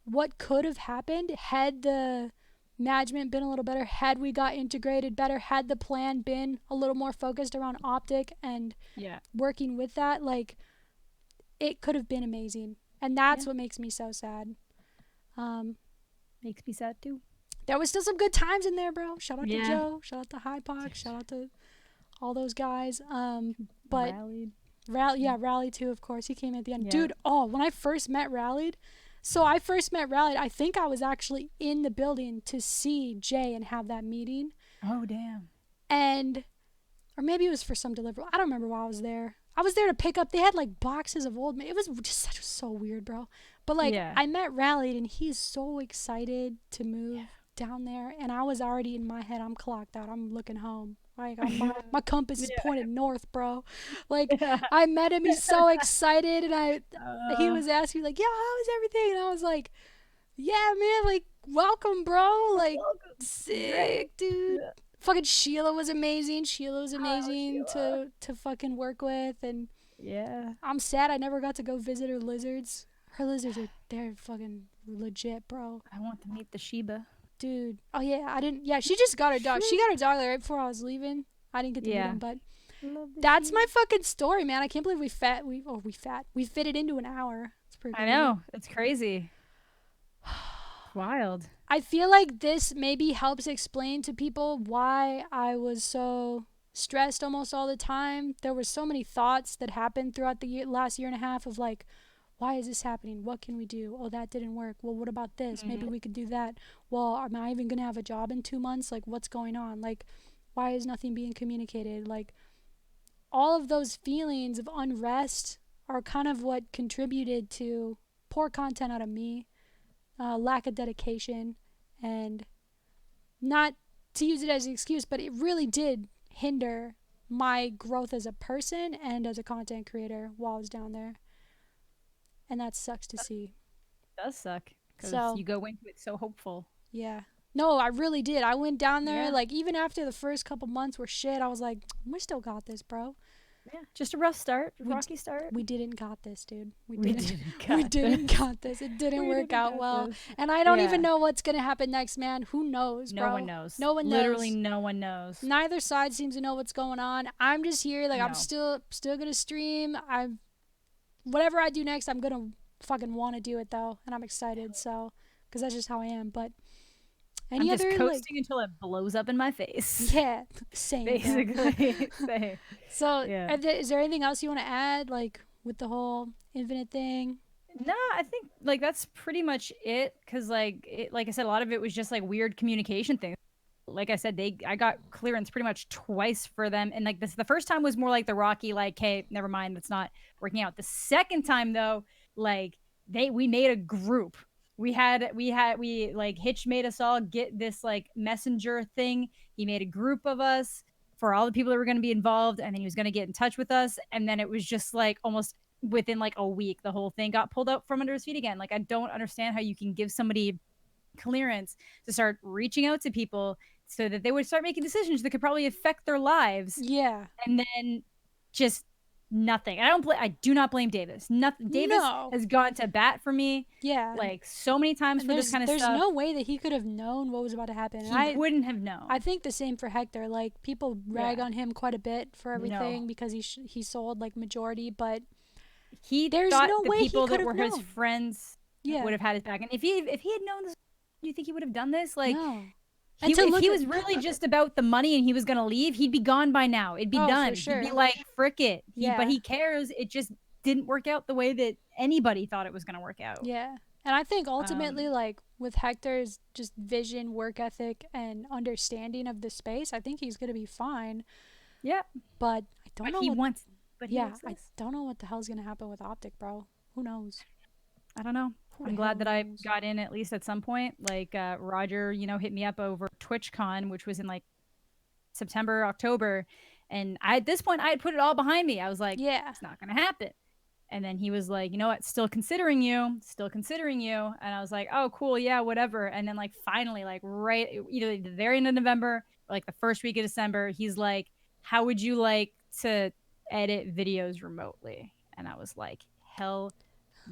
what could have happened had the management been a little better, had we got integrated better, had the plan been a little more focused around OpTic and working with that, like, it could have been amazing. And that's what makes me so sad. Makes me sad too. There was still some good times in there, bro. Shout out to Joe, shout out to Hypox, shout out to all those guys. But Rallied too, of course. He came at the end. Dude, when I first met Rallied, I think I was actually in the building to see Jay and have that meeting. Oh, damn. Or maybe it was for some deliverable. I don't remember why I was there. I was there to pick up, they had like boxes of old, it was just so weird, bro. But like, I met Rallied and he's so excited to move down there. And I was already in my head, I'm clocked out. I'm looking home. Like, my compass is pointed north, bro. Like, I met him. He's so excited. And he was asking me, like, yo, how is everything? And I was like, yeah, man, like, welcome, bro. Like, sick, dude. Fucking Sheila was amazing. To fucking work with. And I'm sad I never got to go visit her lizards. Her lizards they're fucking legit, bro. I want to meet the Shiba. Dude. Oh, yeah, she just got her dog. She got her dog right before I was leaving. I didn't get to meet him, but that's my fucking story, man. I can't believe we fit it into an hour. It's pretty crazy. I know. It's crazy. Wild. I feel like this maybe helps explain to people why I was so stressed almost all the time. There were so many thoughts that happened throughout the last year and a half of like, why is this happening? What can we do? Oh, that didn't work. Well, what about this? Maybe we could do that. Well, am I even going to have a job in 2 months? Like, what's going on? Like, why is nothing being communicated? Like, all of those feelings of unrest are kind of what contributed to poor content out of me, lack of dedication, and not to use it as an excuse, but it really did hinder my growth as a person and as a content creator while I was down there. And that sucks to see. It does suck. Because you go into it so hopeful. Yeah. No, I really did. I went down there, like, even after the first couple months were shit, I was like, we still got this, bro. Yeah. Just a rough start. Rocky start. We didn't got this, dude. We didn't got this. It didn't work out well. And I don't even know what's going to happen next, man. Who knows, bro? No one knows. No one knows. Literally no one knows. Neither side seems to know what's going on. I'm just here. Like, I'm still going to stream. Whatever I do next, I'm going to fucking want to do it, though. And I'm excited, so, because that's just how I am. But I'm just coasting until it blows up in my face. Yeah, same. Basically. Same. So, is there anything else you want to add, like, with the whole Infinite thing? No, I think, like, that's pretty much it. Because, like I said, a lot of it was just, like, weird communication things. Like I said, I got clearance pretty much twice for them. And, like, the first time was more like the Rocky, like, hey, never mind, that's not working out. The second time, though, like, we made a group. We like, Hitch made us all get this, like, messenger thing. He made a group of us for all the people that were going to be involved, and then he was going to get in touch with us. And then it was just, like, almost within, like, a week, the whole thing got pulled out from under his feet again. Like, I don't understand how you can give somebody clearance to start reaching out to people so that they would start making decisions that could probably affect their lives. Yeah. And then just nothing. And I do not blame Davis. Davis has gone to bat for me. Yeah. Like, so many times for this kind of stuff. There's no way that he could have known what was about to happen. He wouldn't have known. I think the same for Hector. Like, people rag on him quite a bit for everything because he sold, like, majority, but there's thought no the way people he that were known. his friends would have had his back. And if he had known this, do you think he would have done this? Like, no. And to if look he at, was really just about the money and he was gonna leave, he'd be gone by now. It'd be done. for sure. He'd be like, frick it. But Yeah. he cares. It just didn't work out the way that anybody thought it was gonna work out. Yeah. And I think ultimately, like, with Hector's just vision, work ethic, and understanding of the space, I think he's going to be fine. Yeah. But I don't know he what. wants. But he Yeah, wants I this. don't know what the hell's going to happen with OpTic, bro. Who knows? I don't know. Who the I'm hell glad that I knows? got in at least at some point. Like Roger, hit me up over TwitchCon, which was in like September, October, and at this point I had put it all behind me. I was like, Yeah. it's not gonna happen. And then he was like, you know what, still considering you. And I was like, oh, cool, yeah, whatever. And then like finally, like right either the very end of November or like the first week of December, he's like, how would you like to edit videos remotely? And I was like, hell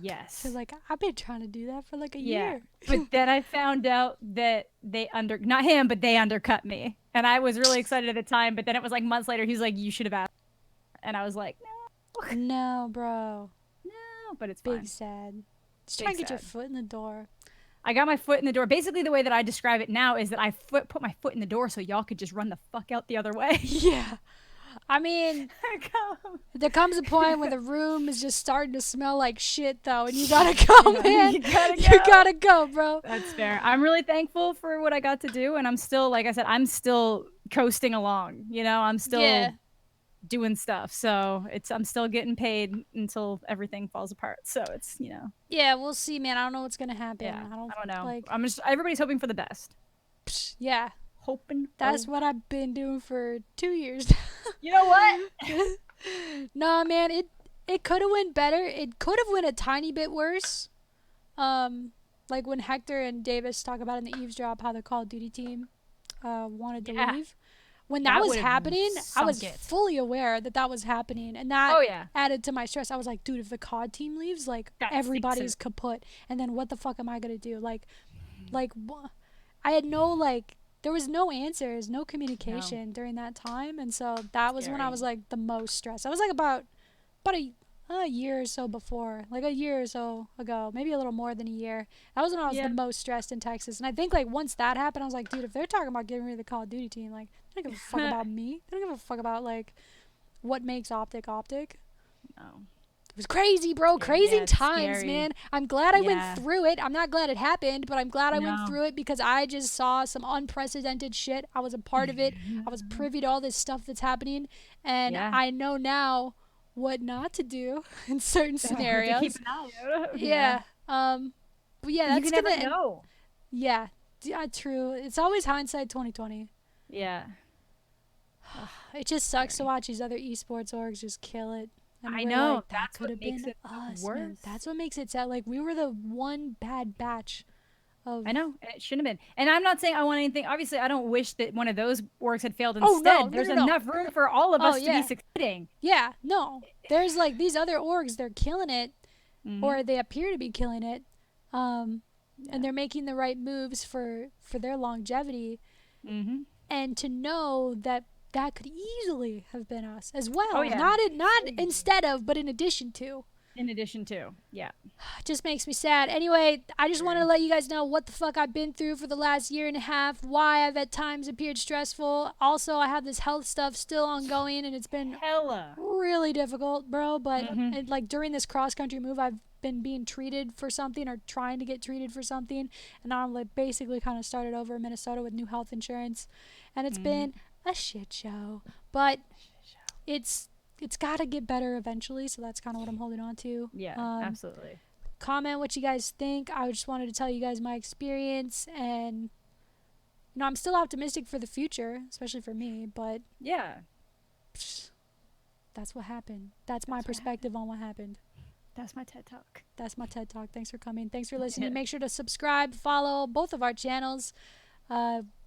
yes. So, like, I've been trying to do that for like a yeah. year. But then I found out that they not him, but they undercut me. And I was really excited at the time. But then it was like months later, he's like, you should have asked. And I was like, no. No, bro. No, but it's Big fine. sad. Just Big try and get your sad. foot in the door. I got my foot in the door. Basically, the way that I describe it now is that I put my foot in the door so y'all could just run the fuck out the other way. Yeah. I mean, there comes a point when the room is just starting to smell like shit, though, and you gotta go, man. You gotta go, bro. That's fair. I'm really thankful for what I got to do, and I'm still, like I said, I'm still coasting along. I'm still doing stuff, so I'm still getting paid until everything falls apart. So it's Yeah, we'll see, man. I don't know what's gonna happen. Yeah, I don't know. Like, I'm just everybody's hoping for the best. Yeah. Hoping. That's what I've been doing for 2 years now. You know what? Nah, man, it could have went better. It could have went a tiny bit worse. Like when Hector and Davis talk about in the eavesdrop how the Call of Duty team wanted to leave. When that was happening, I was fully aware that was happening, and that added to my stress. I was like, dude, if the COD team leaves, like, everybody's kaput, and then what the fuck am I gonna do? Like, I had there was no answers, no communication during that time, and so that was when I was like the most stressed. I was like about a year or so before, like a year or so ago, maybe a little more than a year. That was when I was the most stressed in Texas, and I think like once that happened, I was like, dude, if they're talking about getting rid of the Call of Duty team, like, they don't give a fuck about me. They don't give a fuck about like what makes OpTic OpTic. No. It was crazy, bro. Crazy times, scary. Man. I'm glad I went through it. I'm not glad it happened, but I'm glad I went through it because I just saw some unprecedented shit. I was a part of it. I was privy to all this stuff that's happening, and I know now what not to do in certain scenarios. To keep an eye out. Yeah. But yeah, that's you can never know. Yeah, true. It's always hindsight 2020. Yeah. It just sucks to watch these other esports orgs just kill it. And I know. Like, that could have been us. Man. That's what makes it sad. Like, we were the one bad batch of. I know. It shouldn't have been. And I'm not saying I want anything. Obviously, I don't wish that one of those orgs had failed instead. There's enough room for all of us to be succeeding. Yeah, no. There's like these other orgs, they're killing it, or they appear to be killing it. And they're making the right moves for their longevity. And to know that could easily have been us as well. Oh, yeah. Not instead of, but in addition to. In addition to, yeah. It just makes me sad. Anyway, I just wanted to let you guys know what the fuck I've been through for the last year and a half, why I've at times appeared stressful. Also, I have this health stuff still ongoing, and it's been really difficult, bro. But like during this cross-country move, I've been being treated for something or trying to get treated for something, and now I'm like basically kind of started over in Minnesota with new health insurance, and it's been a shit show, but it's got to get better eventually, so that's kind of what I'm holding on to. Yeah, absolutely. Comment what you guys think. I just wanted to tell you guys my experience, and I'm still optimistic for the future, especially for me, but that's what happened. That's my perspective on what happened. That's my TED Talk. That's my TED Talk. Thanks for coming. Thanks for listening. Make sure to subscribe, follow both of our channels.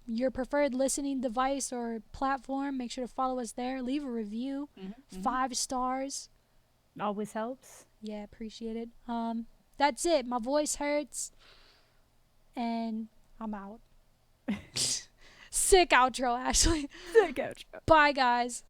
Your preferred listening device or platform, make sure to follow us there. Leave a review. 5 stars. Always helps. Yeah, appreciate it. That's it. My voice hurts. And I'm out. Sick outro, Ashley. Sick outro. Bye, guys.